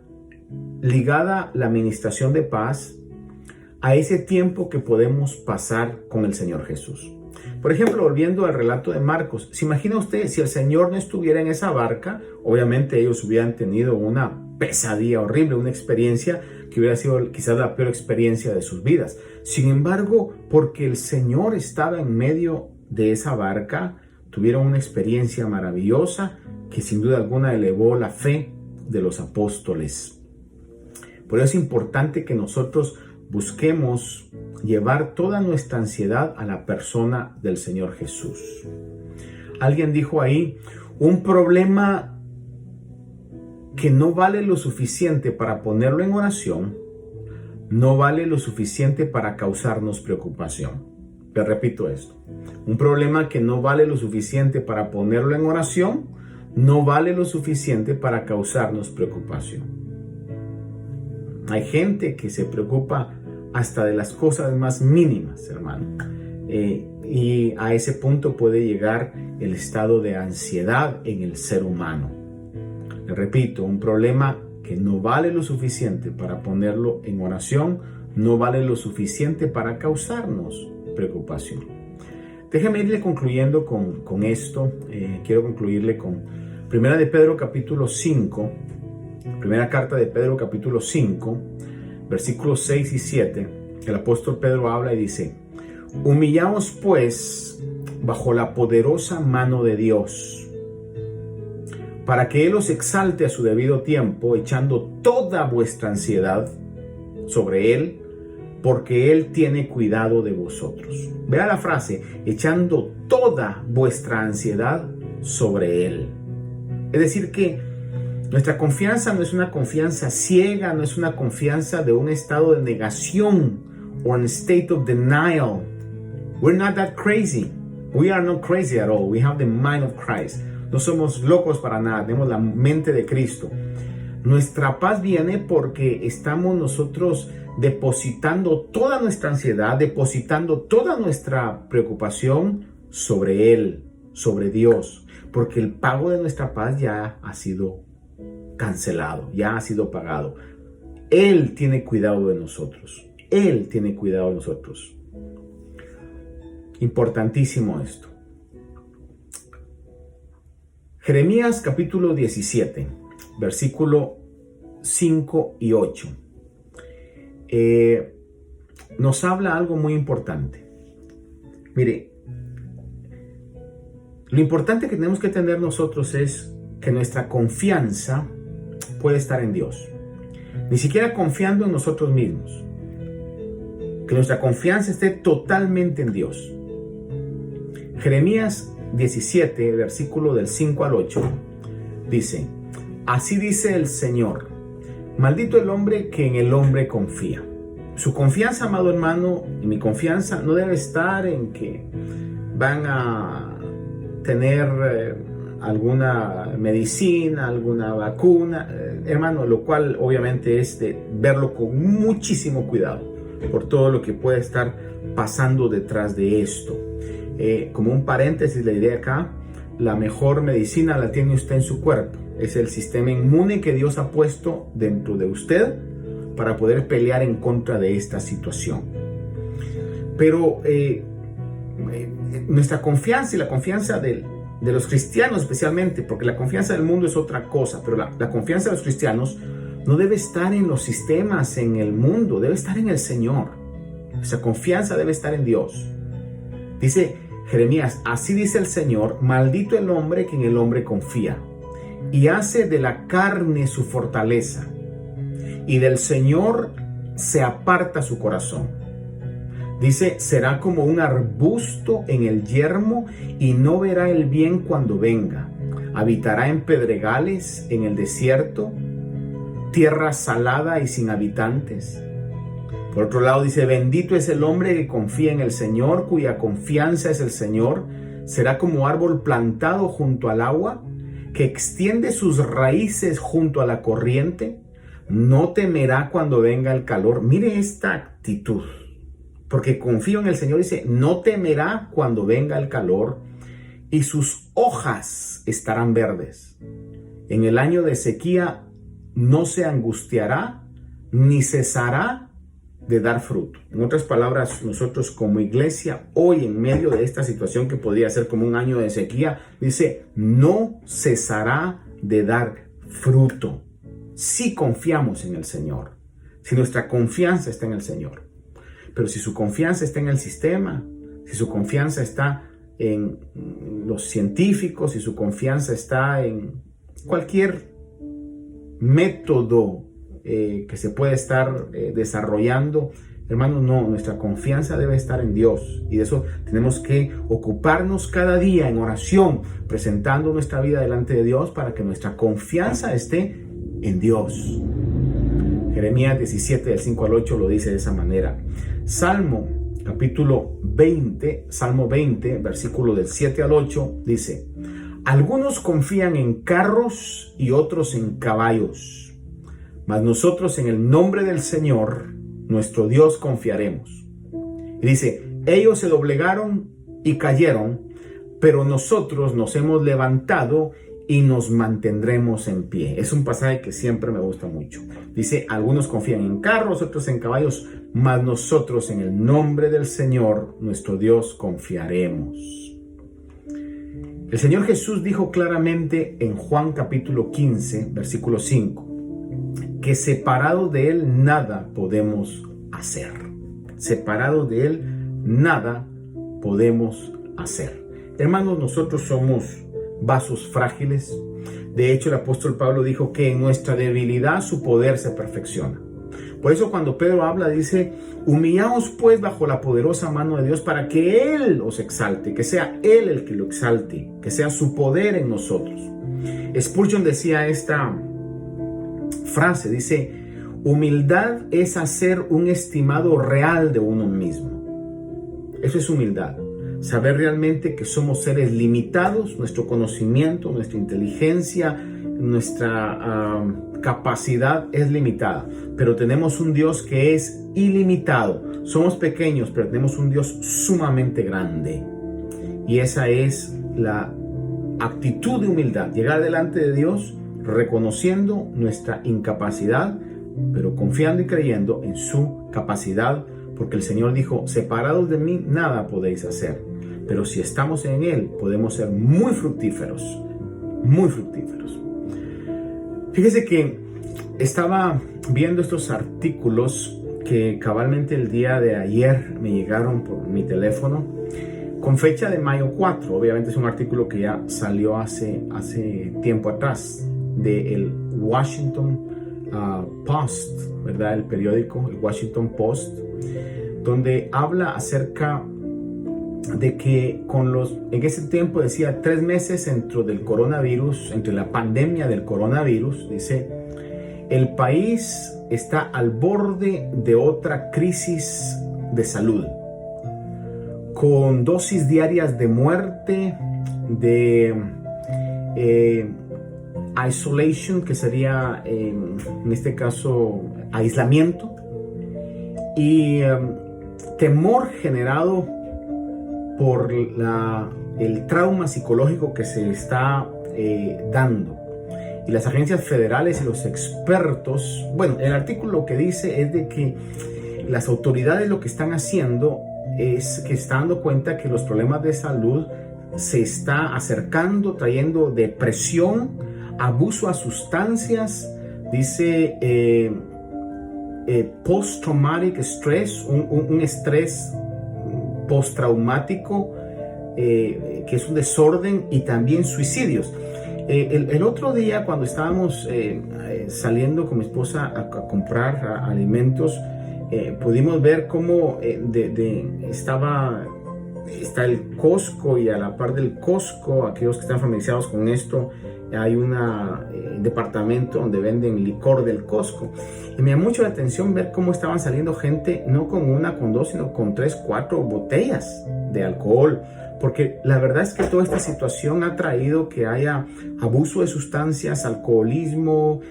ligada la administración de paz a ese tiempo que podemos pasar con el Señor Jesús. Por ejemplo, volviendo al relato de Marcos, ¿se imagina usted si el Señor no estuviera en esa barca? Obviamente ellos hubieran tenido una pesadilla horrible, una experiencia que hubiera sido quizás la peor experiencia de sus vidas. Sin embargo, porque el Señor estaba en medio de esa barca, tuvieron una experiencia maravillosa que sin duda alguna elevó la fe de los apóstoles. Por eso es importante que nosotros busquemos llevar toda nuestra ansiedad a la persona del Señor Jesús. Alguien dijo ahí: un problema que no vale lo suficiente para ponerlo en oración, no vale lo suficiente para causarnos preocupación. Te repito esto: un problema que no vale lo suficiente para ponerlo en oración, no vale lo suficiente para causarnos preocupación. Hay gente que se preocupa hasta de las cosas más mínimas, hermano. Y a ese punto puede llegar el estado de ansiedad en el ser humano. Le repito, un problema que no vale lo suficiente para ponerlo en oración, no vale lo suficiente para causarnos preocupación. Déjeme irle concluyendo con esto. Quiero concluirle con Primera de Pedro capítulo 5, primera carta de Pedro capítulo 5, versículos 6 y 7. El apóstol Pedro habla y dice: humillaos pues bajo la poderosa mano de Dios, para que Él os exalte a su debido tiempo, echando toda vuestra ansiedad sobre Él, porque Él tiene cuidado de vosotros. Vea la frase: echando toda vuestra ansiedad sobre Él. Es decir que nuestra confianza no es una confianza ciega, no es una confianza de un estado de negación o an state of denial. We're not that crazy. We are not crazy at all. We have the mind of Christ. no somos locos para nada, tenemos la mente de Cristo. Nuestra paz viene porque estamos nosotros depositando toda nuestra ansiedad, depositando toda nuestra preocupación sobre Él, sobre Dios, porque el pago de nuestra paz ya ha sido cancelado, ya ha sido pagado. Él tiene cuidado de nosotros. Él tiene cuidado de nosotros. Importantísimo esto. Jeremías capítulo 17, versículo 5 y 8. Nos habla algo muy importante. Mire, lo importante que tenemos que tener nosotros es que nuestra confianza puede estar en Dios. Ni siquiera confiando en nosotros mismos. Que nuestra confianza esté totalmente en Dios. Jeremías 17, versículo del 5 al 8, dice: así dice el Señor, maldito el hombre que en el hombre confía. Su confianza, amado hermano, y mi confianza no debe estar en que van a tener alguna medicina, alguna vacuna, hermano, lo cual obviamente es de verlo con muchísimo cuidado por todo lo que puede estar pasando detrás de esto. Como un paréntesis le diré acá, la mejor medicina la tiene usted en su cuerpo. Es el sistema inmune que Dios ha puesto dentro de usted para poder pelear en contra de esta situación. Pero nuestra confianza y la confianza de los cristianos especialmente, porque la confianza del mundo es otra cosa, pero la confianza de los cristianos no debe estar en los sistemas, en el mundo, debe estar en el Señor. Esa confianza debe estar en Dios. Dice Jeremías, así dice el Señor, maldito el hombre que en el hombre confía y hace de la carne su fortaleza, y del Señor se aparta su corazón. Dice, será como un arbusto en el yermo y no verá el bien cuando venga. Habitará en pedregales, en el desierto, tierra salada y sin habitantes. Por otro lado dice, bendito es el hombre que confía en el Señor, cuya confianza es el Señor. Será como árbol plantado junto al agua, que extiende sus raíces junto a la corriente. No temerá cuando venga el calor. Mire esta actitud. Porque confío en el Señor, dice, no temerá cuando venga el calor, y sus hojas estarán verdes. En el año de sequía no se angustiará, ni cesará de dar fruto. En otras palabras, nosotros como iglesia, hoy en medio de esta situación que podría ser como un año de sequía, dice, no cesará de dar fruto. Si confiamos en el Señor, si nuestra confianza está en el Señor. Pero si su confianza está en el sistema, si su confianza está en los científicos, si su confianza está en cualquier método que se puede estar desarrollando, hermanos, no, nuestra confianza debe estar en Dios, y de eso tenemos que ocuparnos cada día en oración, presentando nuestra vida delante de Dios para que nuestra confianza esté en Dios. Jeremías 17, del 5 al 8 lo dice de esa manera. Salmo capítulo 20, Salmo 20, versículo del 7 al 8 dice: algunos confían en carros y otros en caballos, mas nosotros en el nombre del Señor, nuestro Dios, confiaremos. Y dice, ellos se doblegaron y cayeron, pero nosotros nos hemos levantado y nos mantendremos en pie. Es un pasaje que siempre me gusta mucho. Dice, algunos confían en carros, otros en caballos, mas nosotros en el nombre del Señor, nuestro Dios, confiaremos. El Señor Jesús dijo claramente en Juan capítulo 15, versículo 5, que separado de Él nada podemos hacer. Separado de Él nada podemos hacer. Hermanos, nosotros somos vasos frágiles. De hecho, el apóstol Pablo dijo que en nuestra debilidad su poder se perfecciona. Por eso cuando Pedro habla, dice, humillaos pues bajo la poderosa mano de Dios para que Él os exalte, que sea Él el que lo exalte, que sea su poder en nosotros. Spurgeon decía esta frase, dice, humildad es hacer un estimado real de uno mismo. Eso es humildad. saber realmente que somos seres limitados, nuestro conocimiento, nuestra inteligencia, nuestra capacidad es limitada, pero tenemos un Dios que es ilimitado. Somos pequeños, pero tenemos un Dios sumamente grande. Y esa es la actitud de humildad, llegar delante de Dios reconociendo nuestra incapacidad, pero confiando y creyendo en su capacidad, porque el Señor dijo: separados de mí nada podéis hacer, pero si estamos en Él podemos ser muy fructíferos, muy fructíferos. Fíjese que estaba viendo estos artículos que cabalmente el día de ayer me llegaron por mi teléfono, con fecha de mayo 4. Obviamente es un artículo que ya salió hace tiempo atrás, del Washington Post, ¿verdad? El periódico, el Washington Post, donde habla acerca de que en ese tiempo decía 3 meses entre la pandemia del coronavirus, dice, el país está al borde de otra crisis de salud, con dosis diarias de muerte, de isolation, que sería en este caso aislamiento, y temor generado por el trauma psicológico que se está dando. Y las agencias federales y los expertos, bueno, el artículo lo que dice es de que las autoridades lo que están haciendo es que están dando cuenta que los problemas de salud se está acercando, trayendo depresión, abuso a sustancias, dice post-traumatic stress, un estrés postraumático, que es un desorden, y también suicidios. El otro día, cuando estábamos saliendo con mi esposa a comprar alimentos, pudimos ver cómo está el Costco, y a la par del Costco, aquellos que están familiarizados con esto, hay un departamento donde venden licor del Costco. Y me llamó mucho la atención ver cómo estaban saliendo gente, no con una, con dos, sino con 3, 4 botellas de alcohol. Porque la verdad es que toda esta situación ha traído que haya abuso de sustancias, alcoholismo,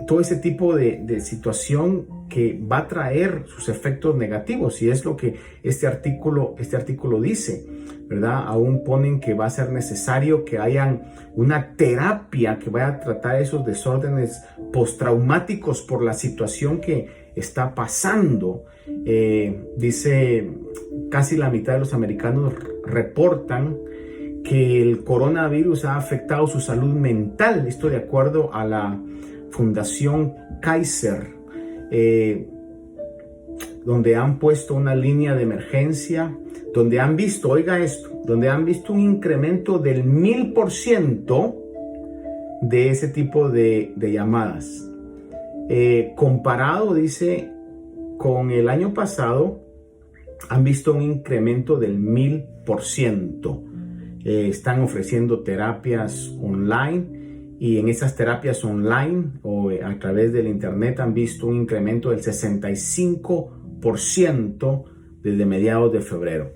todo ese tipo de situación que va a traer sus efectos negativos, y es lo que este artículo dice, ¿verdad? Aún ponen que va a ser necesario que haya una terapia que vaya a tratar esos desórdenes postraumáticos por la situación que está pasando. Dice, casi la mitad de los americanos reportan que el coronavirus ha afectado su salud mental. Esto de acuerdo a la Fundación Kaiser, donde han puesto una línea de emergencia, donde han visto, oiga esto, donde han visto un incremento del 1000% de ese tipo de llamadas. Comparado, dice, con el año pasado, han visto un incremento del 1000%. Están ofreciendo terapias online, y en esas terapias online o a través del internet han visto un incremento del 65% desde mediados de febrero.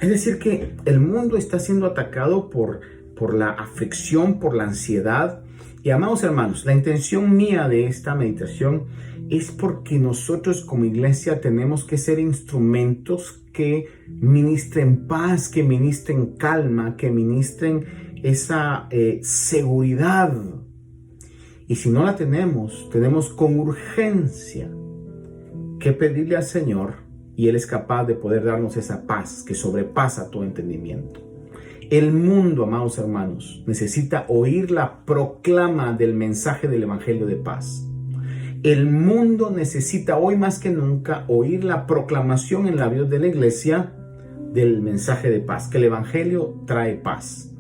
Es decir, que el mundo está siendo atacado por la aflicción, por la ansiedad. Y amados hermanos, la intención mía de esta meditación es porque nosotros como iglesia tenemos que ser instrumentos que ministren paz, que ministren calma, que ministren esa seguridad. Y si no la tenemos con urgencia que pedirle al Señor, y Él es capaz de poder darnos esa paz que sobrepasa todo entendimiento. El mundo, amados hermanos, necesita oír la proclama del mensaje del Evangelio de paz. El mundo necesita hoy más que nunca oír la proclamación en labios de la iglesia del mensaje de paz, que el Evangelio trae paz.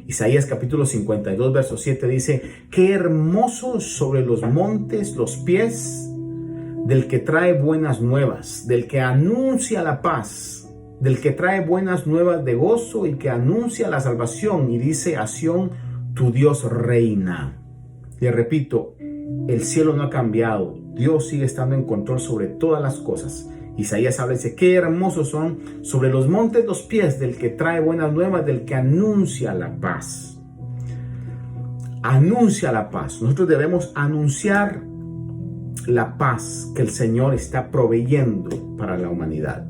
Isaías capítulo 52, verso 7 dice: qué hermosos sobre los montes los pies del que trae buenas nuevas, del que anuncia la paz, del que trae buenas nuevas de gozo y que anuncia la salvación, y dice a Sión: tu Dios reina. Le repito, el cielo no ha cambiado, Dios sigue estando en control sobre todas las cosas. Isaías habla y dice, qué hermosos son sobre los montes los pies del que trae buenas nuevas, del que anuncia la paz. Anuncia la paz. Nosotros debemos anunciar la paz que el Señor está proveyendo para la humanidad.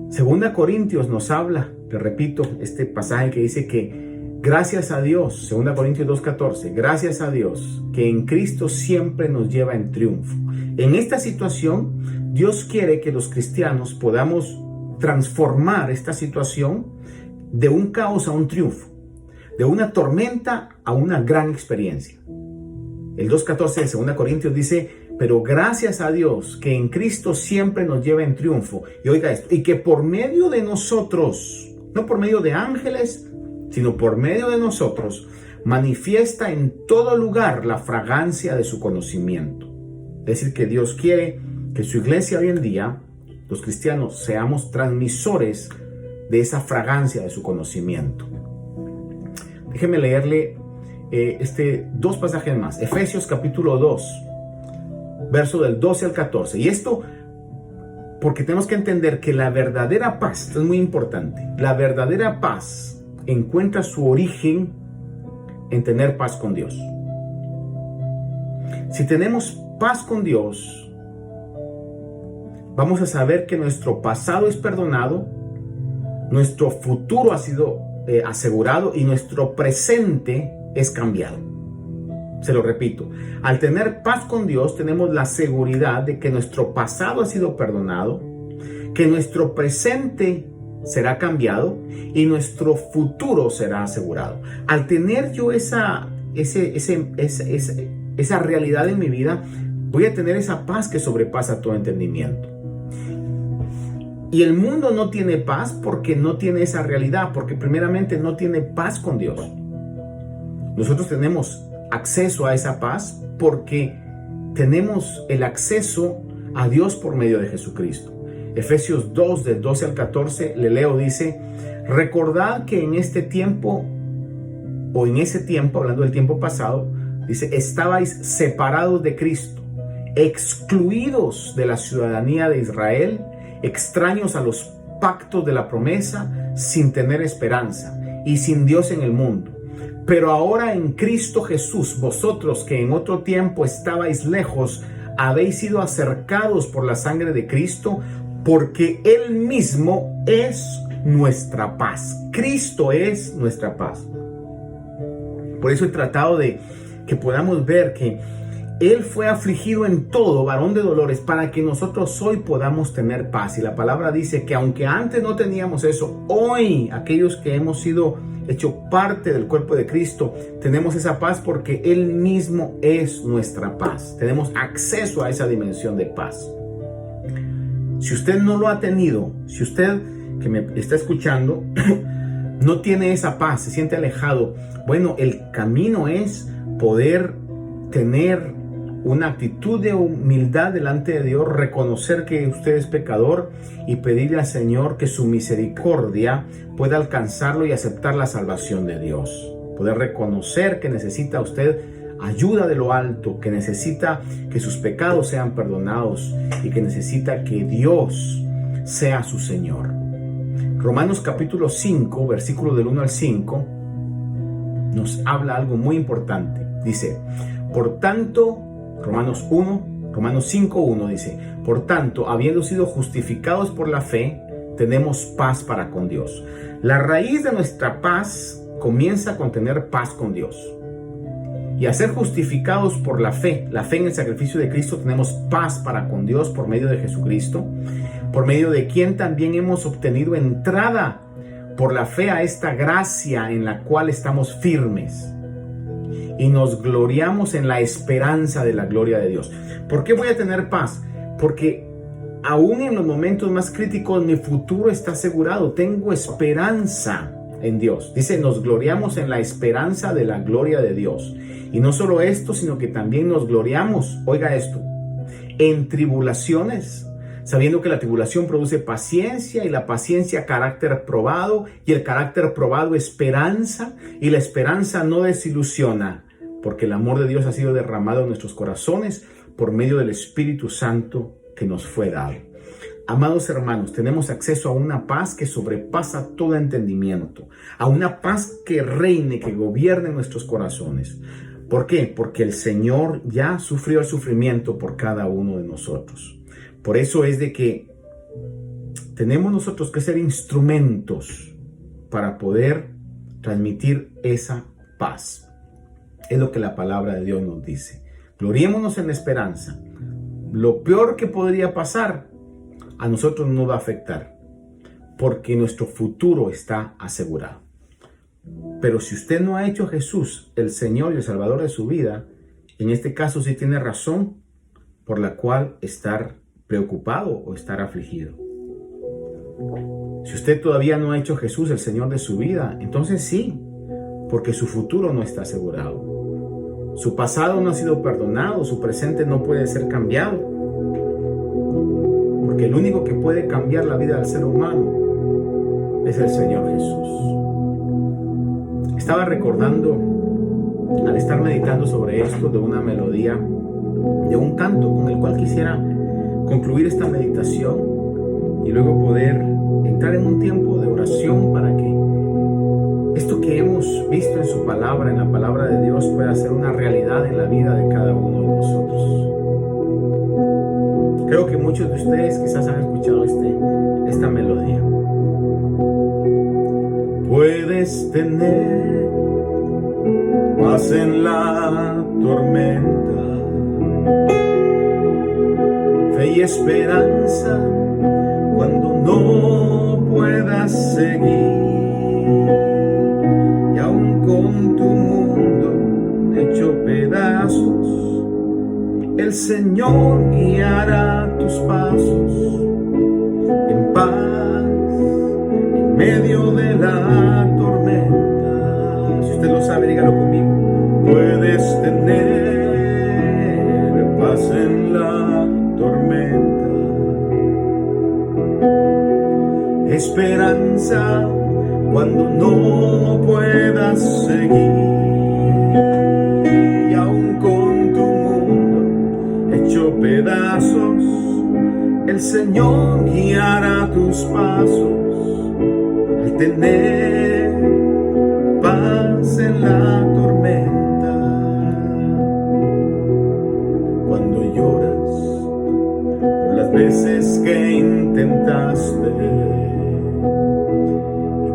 Segunda Corintios nos habla, te repito, este pasaje que dice que gracias a Dios, 2 Corintios 2:14, gracias a Dios que en Cristo siempre nos lleva en triunfo. En esta situación, Dios quiere que los cristianos podamos transformar esta situación de un caos a un triunfo, de una tormenta a una gran experiencia. El 2:14 de 2 Corintios dice, pero gracias a Dios que en Cristo siempre nos lleva en triunfo. Y oiga esto, y que por medio de nosotros, no por medio de ángeles, sino por medio de nosotros, manifiesta en todo lugar la fragancia de su conocimiento. Es decir, que Dios quiere que su iglesia hoy en día, los cristianos, seamos transmisores de esa fragancia de su conocimiento. Déjeme leerle dos pasajes más. Efesios capítulo 2, verso del 12 al 14. Y esto porque tenemos que entender que la verdadera paz, esto es muy importante, la verdadera paz encuentra su origen en tener paz con Dios. Si tenemos paz con Dios, vamos a saber que nuestro pasado es perdonado, nuestro futuro ha sido asegurado y nuestro presente es cambiado. Se lo repito, al tener paz con Dios tenemos la seguridad de que nuestro pasado ha sido perdonado, que nuestro presente será cambiado y nuestro futuro será asegurado. Al tener yo esa realidad en mi vida, voy a tener esa paz que sobrepasa todo entendimiento. Y el mundo no tiene paz porque no tiene esa realidad, porque primeramente no tiene paz con Dios. Nosotros tenemos acceso a esa paz porque tenemos el acceso a Dios por medio de Jesucristo. Efesios 2, del 12 al 14, le leo, dice, recordad que en este tiempo, o en ese tiempo, hablando del tiempo pasado, dice, estabais separados de Cristo, excluidos de la ciudadanía de Israel, extraños a los pactos de la promesa, sin tener esperanza y sin Dios en el mundo. Pero ahora en Cristo Jesús, vosotros que en otro tiempo estabais lejos, habéis sido acercados por la sangre de Cristo, porque Él mismo es nuestra paz. Cristo es nuestra paz. Por eso he tratado de que podamos ver que Él fue afligido en todo, varón de dolores, para que nosotros hoy podamos tener paz. Y la palabra dice que aunque antes no teníamos eso, hoy aquellos que hemos sido hecho parte del cuerpo de Cristo, tenemos esa paz porque Él mismo es nuestra paz. Tenemos acceso a esa dimensión de paz. Si usted no lo ha tenido, si usted que me está escuchando no tiene esa paz, se siente alejado, bueno, el camino es poder tener una actitud de humildad delante de Dios, reconocer que usted es pecador y pedirle al Señor que su misericordia pueda alcanzarlo y aceptar la salvación de Dios. Poder reconocer que necesita usted ayuda de lo alto, que necesita que sus pecados sean perdonados y que necesita que Dios sea su Señor. Romanos capítulo 5, versículo del 1 al 5, nos habla algo muy importante. Dice, por tanto, Romanos 5:1 dice, por tanto, habiendo sido justificados por la fe, tenemos paz para con Dios. La raíz de nuestra paz comienza con tener paz con Dios. Y a ser justificados por la fe en el sacrificio de Cristo, tenemos paz para con Dios por medio de Jesucristo, por medio de quien también hemos obtenido entrada por la fe a esta gracia en la cual estamos firmes. Y nos gloriamos en la esperanza de la gloria de Dios. ¿Por qué voy a tener paz? Porque aún en los momentos más críticos mi futuro está asegurado. Tengo esperanza en Dios. Dice, nos gloriamos en la esperanza de la gloria de Dios. Y no solo esto, sino que también nos gloriamos, oiga esto, en tribulaciones, sabiendo que la tribulación produce paciencia y la paciencia carácter probado y el carácter probado esperanza y la esperanza no desilusiona, porque el amor de Dios ha sido derramado en nuestros corazones por medio del Espíritu Santo que nos fue dado. Amados hermanos, tenemos acceso a una paz que sobrepasa todo entendimiento, a una paz que reine, que gobierne nuestros corazones. ¿Por qué? Porque el Señor ya sufrió el sufrimiento por cada uno de nosotros. Por eso es de que tenemos nosotros que ser instrumentos para poder transmitir esa paz. Es lo que la palabra de Dios nos dice. Gloriémonos en la esperanza. Lo peor que podría pasar a nosotros no va a afectar, porque nuestro futuro está asegurado. Pero si usted no ha hecho a Jesús el Señor y el Salvador de su vida, en este caso sí tiene razón por la cual estar preocupado o estar afligido. Si usted todavía no ha hecho a Jesús el Señor de su vida, entonces sí, porque su futuro no está asegurado. Su pasado no ha sido perdonado, su presente no puede ser cambiado. Porque el único que puede cambiar la vida del ser humano es el Señor Jesús. Estaba recordando, al estar meditando sobre esto, de una melodía, de un canto con el cual quisiera concluir esta meditación y luego poder entrar en un tiempo de oración para que esto que hemos visto en su palabra, en la palabra de Dios, pueda ser una realidad en la vida de cada uno de nosotros. Creo que muchos de ustedes quizás han escuchado esta melodía. Puedes tener paz en la tormenta, fe y esperanza cuando no puedas seguir, y aún con tu mundo hecho pedazos, el Señor guiará tus pasos en paz en medio de la tormenta. Si usted lo sabe, dígalo conmigo. Puedes tener paz en la tormenta, esperanza cuando no puedas seguir, y aún con tu mundo hecho pedazos, el Señor guiará tus pasos al tener paz en la tormenta. Cuando lloras por las veces que intentaste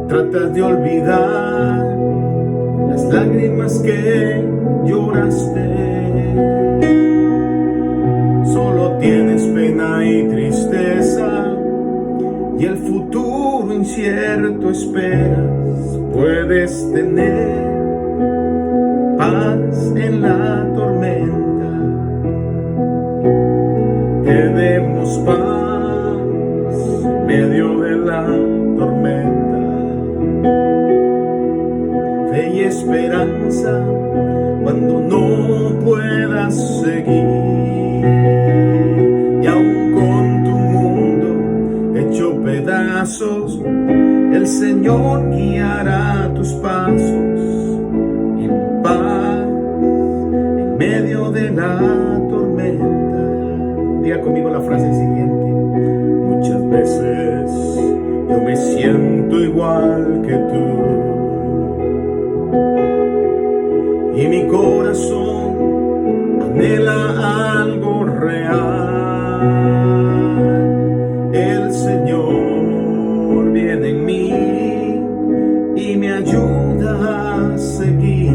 y tratas de olvidar las lágrimas que lloraste, solo tienes pena y tristeza y el futuro incierto esperas. Puedes tener paz en la tormenta. Tenemos paz en medio de la tormenta, fe y esperanza cuando no puedas seguir, y aún con tu mundo hecho pedazos, el Señor guiará tus pasos en paz en medio de la tormenta. Diga conmigo la frase siguiente. Muchas veces yo me siento igual que tú, y mi corazón anhela algo real. El Señor viene en mí y me ayuda a seguir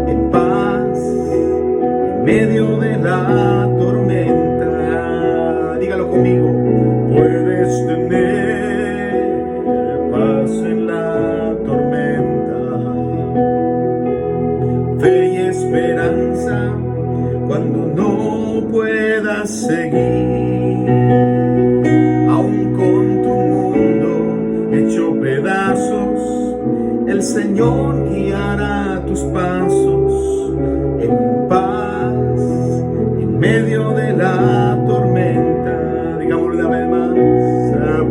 en paz en medio de la tormenta. Dígalo conmigo. Puedes tener paz en la tormenta, fe y esperanza cuando no puedas seguir, aún con tu mundo hecho pedazos, el Señor guiará tus pasos en paz en medio de la tormenta. Digámoslo una vez más.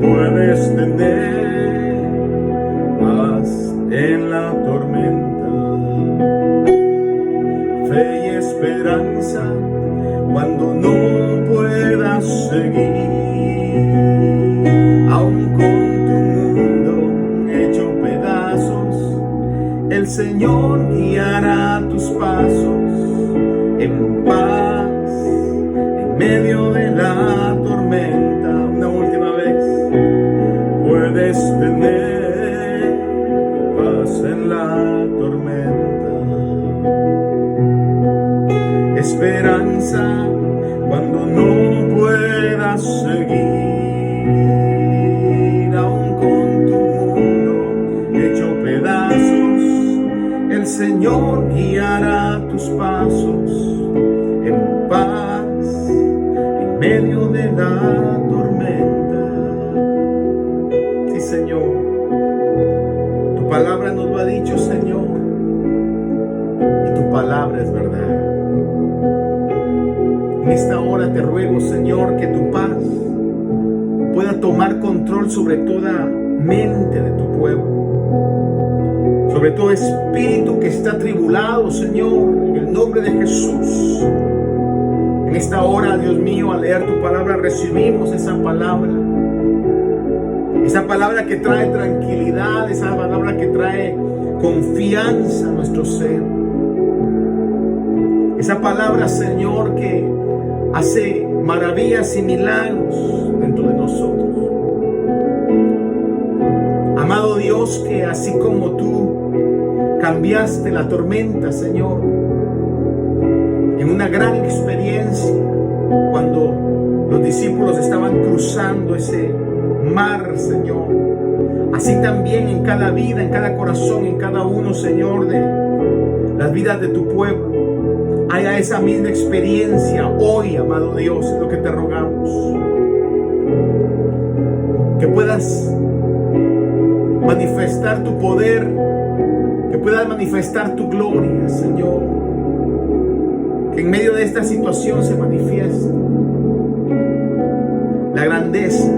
Puedes tener paz en la tormenta, fe y esperanza cuando no puedas Aún con tu mundo hecho pedazos, el Señor guiará tus pasos en paz, en medio de la tormenta. Una última vez, puedes tener paz en la tormenta, esperanza cuando no puedas seguir. Aún con tu mundo hecho pedazos, el Señor guiará tus pasos en paz, en medio de la tormenta. Sí, Señor, tu palabra nos lo ha dicho, Señor, y tu palabra es verdad. En esta hora te ruego, Señor, que tu paz pueda tomar control sobre toda mente de tu pueblo, sobre todo espíritu que está atribulado, Señor, en el nombre de Jesús. En esta hora, Dios mío, al leer tu palabra, recibimos esa palabra que trae tranquilidad, esa palabra que trae confianza a nuestro ser. Esa palabra, Señor, que hace maravillas y milagros dentro de nosotros. Amado Dios, que así como tú cambiaste la tormenta, Señor, en una gran experiencia cuando los discípulos estaban cruzando ese mar, Señor, así también en cada vida, en cada corazón, en cada uno, Señor, de las vidas de tu pueblo, haya esa misma experiencia hoy, amado Dios, es lo que te rogamos. Que puedas manifestar tu poder, que puedas manifestar tu gloria, Señor. Que en medio de esta situación se manifieste la grandeza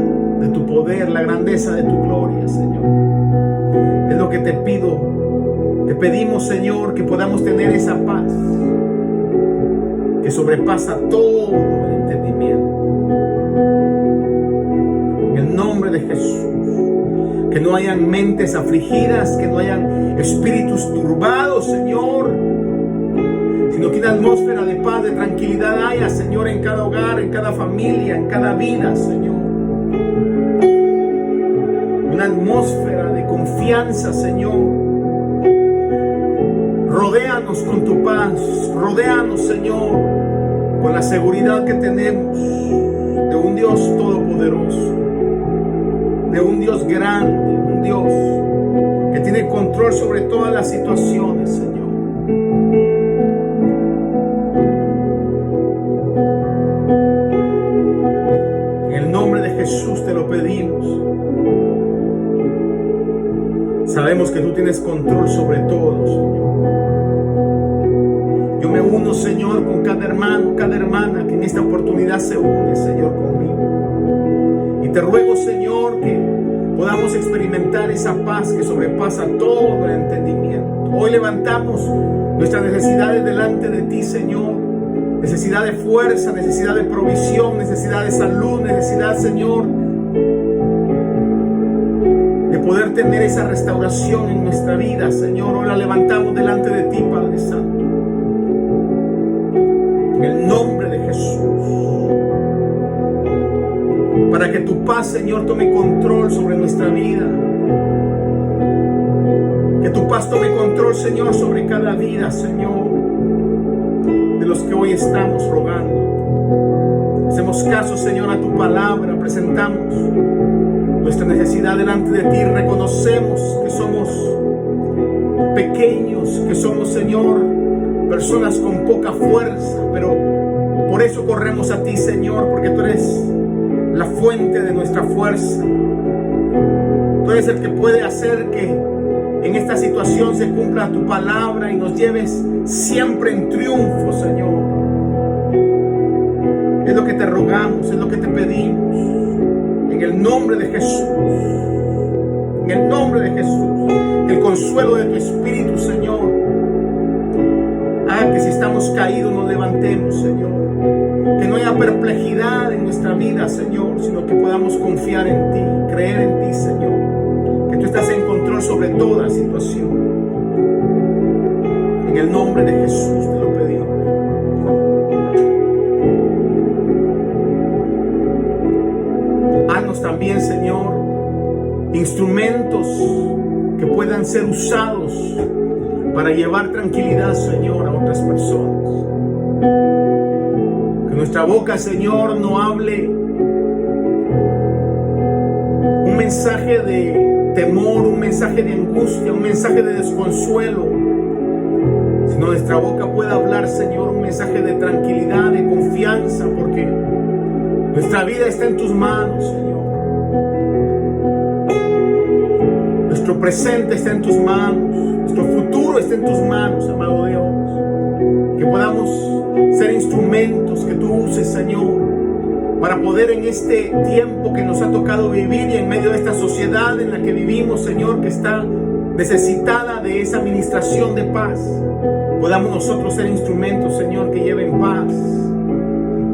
de tu poder, la grandeza de tu gloria, Señor. Es lo que te pido, te pedimos, Señor, que podamos tener esa paz que sobrepasa todo el entendimiento. En el nombre de Jesús, que no hayan mentes afligidas, que no hayan espíritus turbados, Señor, sino que una atmósfera de paz, de tranquilidad haya, Señor, en cada hogar, en cada familia, en cada vida, Señor. Una atmósfera de confianza, Señor. Rodéanos con tu paz, rodéanos, Señor, con la seguridad que tenemos de un Dios todopoderoso, de un Dios grande, un Dios que tiene control sobre todas las situaciones, Señor. En el nombre de Jesús te lo pedimos. Sabemos que tú tienes control sobre todo, Señor. Yo me uno, Señor, con cada hermano, cada hermana que en esta oportunidad se une, Señor, conmigo. Y te ruego, Señor, que podamos experimentar esa paz que sobrepasa todo el entendimiento. Hoy levantamos nuestras necesidades delante de ti, Señor. Necesidad de fuerza, necesidad de provisión, necesidad de salud, necesidad, Señor, de poder tener esa restauración en nuestra vida, Señor. Hoy la levantamos delante de ti, Padre Santo. En el nombre de Jesús. Para que tu paz, Señor, tome control sobre nuestra vida. Que tu paz tome control, Señor, sobre cada vida, Señor, de los que hoy estamos rogando. Hacemos caso, Señor, a tu palabra. Presentamos nuestra necesidad delante de ti. Reconocemos que somos pequeños, que somos, Señor, personas con poca fuerza, pero por eso corremos a ti, Señor, porque tú eres la fuente de nuestra fuerza. Tú eres el que puede hacer que en esta situación se cumpla tu palabra y nos lleves siempre en triunfo, Señor. Es lo que te rogamos, es lo que te pedimos. En el nombre de Jesús. En el nombre de Jesús. El consuelo de tu Espíritu, Señor, haga que si estamos caídos nos levantemos, Señor. Que no haya perplejidad en nuestra vida, Señor, sino que podamos confiar en ti, creer en ti, Señor. Que tú estás en control sobre toda situación. En el nombre de Jesús te lo pedimos. Haznos también, Señor, instrumentos que puedan ser usados para llevar tranquilidad, Señor, a otras personas. Que nuestra boca, Señor, no hable un mensaje de temor, un mensaje de angustia, un mensaje de desconsuelo, sino nuestra boca pueda hablar, Señor, un mensaje de tranquilidad, de confianza, porque nuestra vida está en tus manos, Señor. Nuestro presente está en tus manos, nuestro futuro está en tus manos, amado Dios. Que podamos ser instrumentos que tú uses, Señor, para poder en este tiempo que nos ha tocado vivir y en medio de esta sociedad en la que vivimos, Señor, que está necesitada de esa administración de paz, podamos nosotros ser instrumentos, Señor, que lleven paz,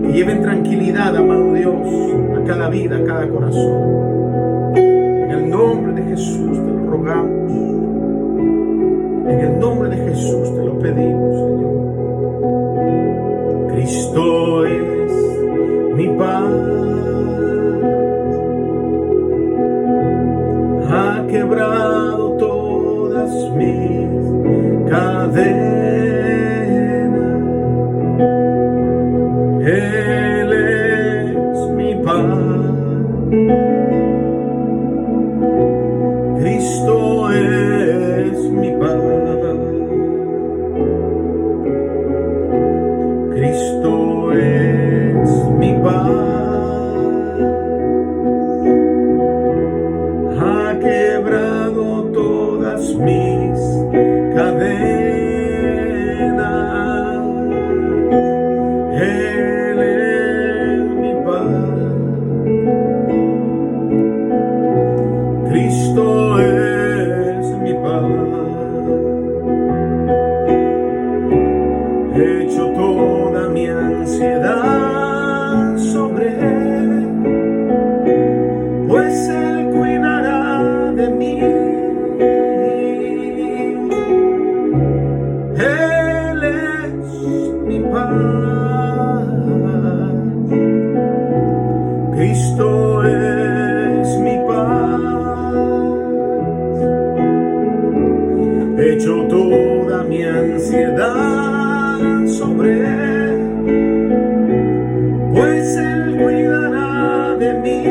que lleven tranquilidad, amado Dios, a cada vida, a cada corazón. En el nombre de Jesús te lo rogamos. En el nombre de Jesús te lo pedimos, Señor. Cristo es mi paz. Ha quebrado todas mis cadenas. Él es mi paz. Cristo es mi paz. Cristo es mi paz. Ha quebrado todas mis cadenas. Él es mi paz. Cristo es mi paz. He hecho toda mi ansiedad sobre Él, pues Él cuidará de mí. Él es mi paz. Cristo es mi paz. He hecho toda mi ansiedad sobre Él, pues Él cuidará de mí.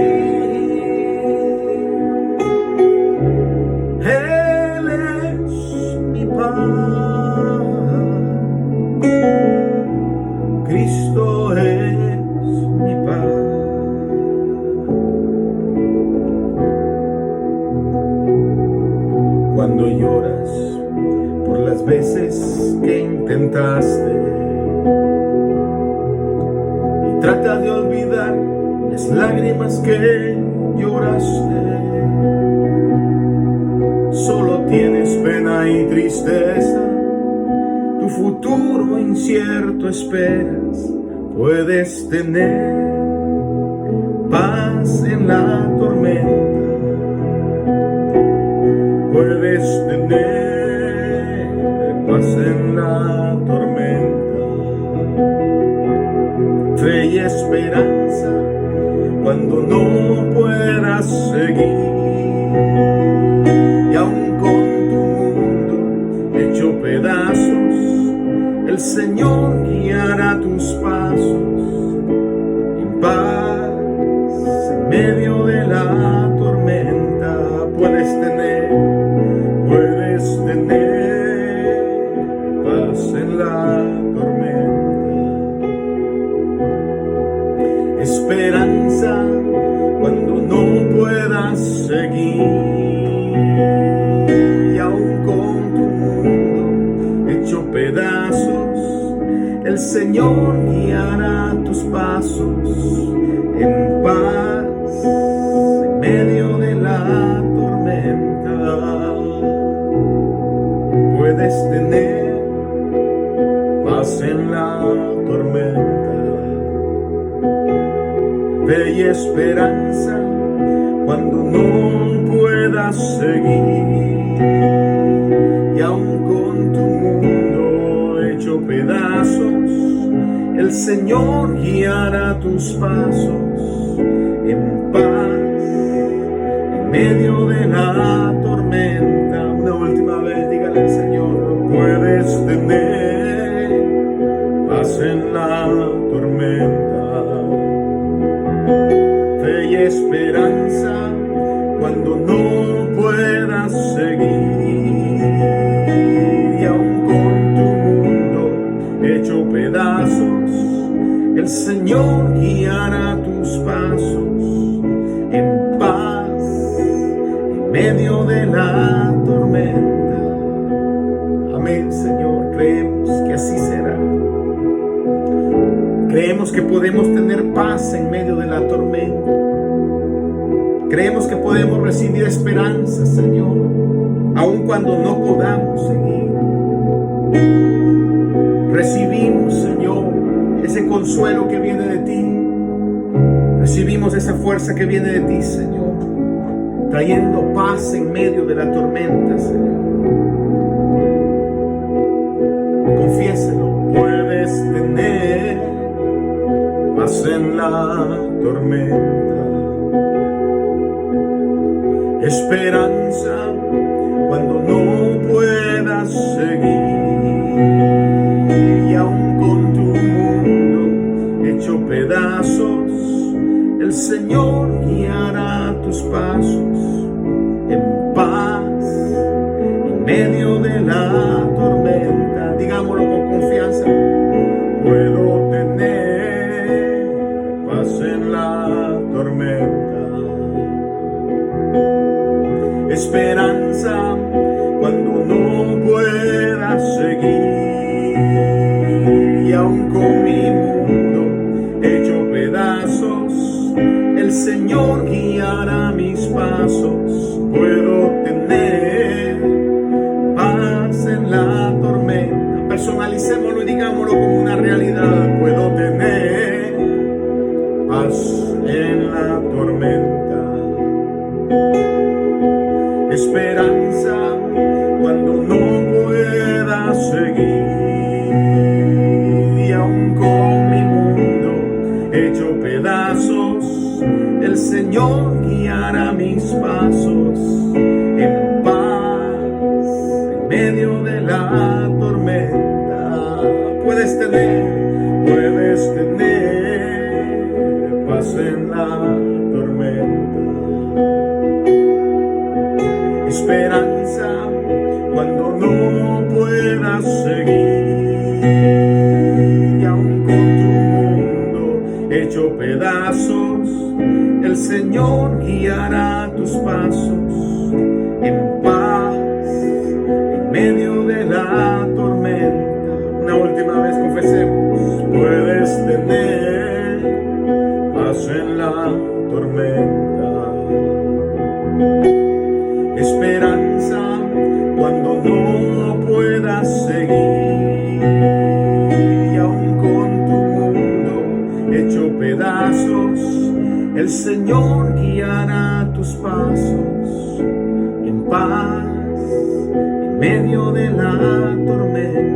Él es mi paz. Cristo es mi paz. Cuando lloras por las veces que intentaste y trata de olvidar las lágrimas que lloraste, solo tienes pena y tristeza, tu futuro incierto esperas. Puedes tener paz en la tormenta. Puedes tener paz en la tormenta, fe y esperanza cuando no puedas seguir. Y aun con tu mundo hecho pedazos, el Señor guiará tus pasos en paz en medio de la tormenta. Puedes tener paz en la tormenta, esperanza cuando no puedas seguir. Y aun con tu mundo hecho pedazos, el Señor guiará tus pasos en paz en medio de la tormenta. Puedes tener paz en la tormenta. fe y esperanza cuando no puedas seguir, y aun con tu mundo hecho pedazos, el Señor guiará tus pasos en paz en medio de la tormenta. Una última vez dígale al Señor: puedes tener paz en la tormenta, fe y esperanza cuando no puedas seguir, y aun con tu mundo hecho pedazos, el Señor guiará tus pasos en paz en medio de la tormenta. Amén, Señor, creemos que así será. Creemos que podemos tener paz en medio de la tormenta. Creemos que podemos recibir esperanza, Señor, aun cuando no podamos seguir. Recibimos, Señor, ese consuelo que viene de ti. Recibimos esa fuerza que viene de ti, Señor, trayendo paz en medio de la tormenta, Señor. Confiéselo: puedes tener paz en la tormenta, esperanza cuando no puedas seguir, y aun con tu mundo hecho pedazos, el Señor guiará tus pasos en paz en medio de la tormenta. Digámoslo con confianza: puedo tener paz en la tormenta, esperanza cuando no puedas seguir, y aun con mi mundo hecho pedazos, el Señor guiará mis pasos. Puedo tener paz en la tormenta. Personalicémoslo y digámoslo como una realidad: puedo tener paz en la tormenta, esperanza cuando no pueda seguir, y aun con mi mundo hecho pedazos, el Señor guiará mis pasos en paz en medio de la tormenta. Puedes tener paz en la tormenta, esperanza cuando no puedas seguir, y aun con tu mundo hecho pedazos, el Señor guiará tus pasos en paz en medio de la tormenta. Una última vez confesemos: puedes tener paz en la tormenta, esperanza cuando no puedas seguir, y aun con tu mundo hecho pedazos, el Señor guiará tus pasos en paz en medio de la tormenta,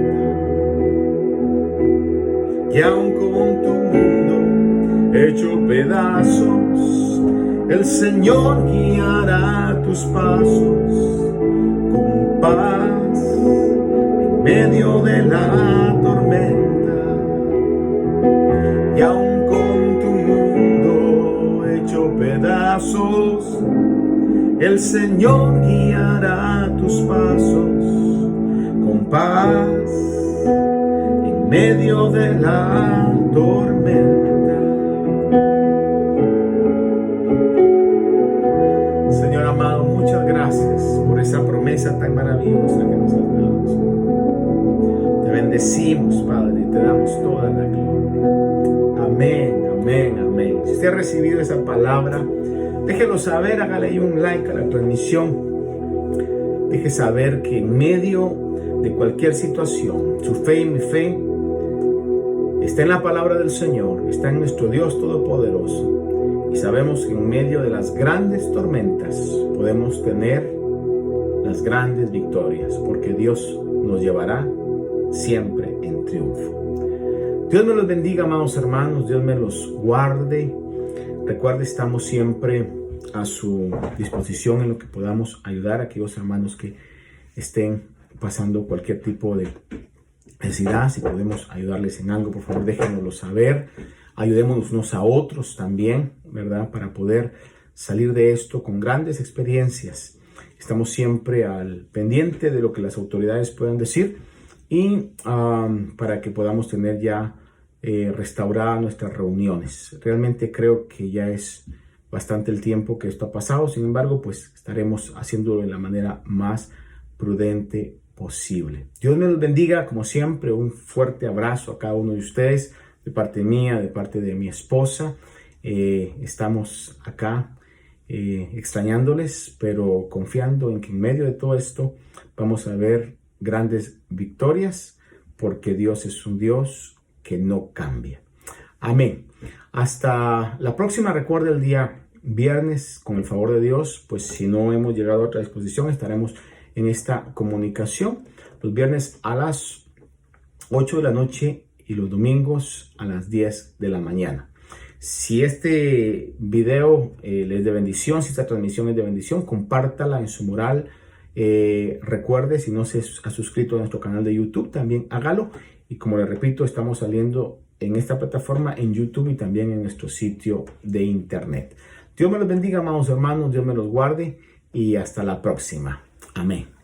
y aun con tu mundo hecho pedazos, el Señor guiará tus pasos con paz en medio de la tormenta, y aun con tu mundo hecho pedazos, el Señor guiará tus pasos con paz en medio de la tormenta. Señor amado, muchas gracias por esa promesa tan maravillosa que nos has dado, Señor. Te bendecimos, Padre, y te damos toda la gloria. Amén, amén, amén. Si usted ha recibido esa palabra, déjelo saber, hágale ahí un like a la transmisión. Deje saber que en medio de cualquier situación, su fe y mi fe está en la palabra del Señor, está en nuestro Dios Todopoderoso. Y sabemos que en medio de las grandes tormentas podemos tener las grandes victorias, porque Dios nos llevará siempre en triunfo. Dios me los bendiga, amados hermanos. Dios me los guarde. Recuerde, estamos siempre a su disposición en lo que podamos ayudar a aquellos hermanos que estén pasando cualquier tipo de necesidad. Si podemos ayudarles en algo, por favor, déjenoslo saber. Ayudémonos unos a otros también, ¿verdad? Para poder salir de esto con grandes experiencias. Estamos siempre al pendiente de lo que las autoridades puedan decir y para que podamos tener ya restauradas nuestras reuniones. Realmente creo que ya es bastante el tiempo que esto ha pasado. Sin embargo, pues estaremos haciéndolo de la manera más prudente posible. Dios me los bendiga, como siempre. Un fuerte abrazo a cada uno de ustedes, de parte mía, de parte de mi esposa. Estamos acá extrañándoles, pero confiando en que en medio de todo esto vamos a ver grandes victorias, porque Dios es un Dios que no cambia. Amén. Hasta la próxima. Recuerda, el día viernes, con el favor de Dios, pues si no hemos llegado a otra disposición, estaremos en esta comunicación los viernes a las 8 de la noche y los domingos a las 10 de la mañana. Si este video les es de bendición, si esta transmisión es de bendición, compártala en su mural. Recuerde, si no se ha suscrito a nuestro canal de YouTube, también hágalo. Y como les repito, estamos saliendo en esta plataforma, en YouTube y también en nuestro sitio de internet. Dios me los bendiga, amados hermanos. Dios me los guarde y hasta la próxima. Amén.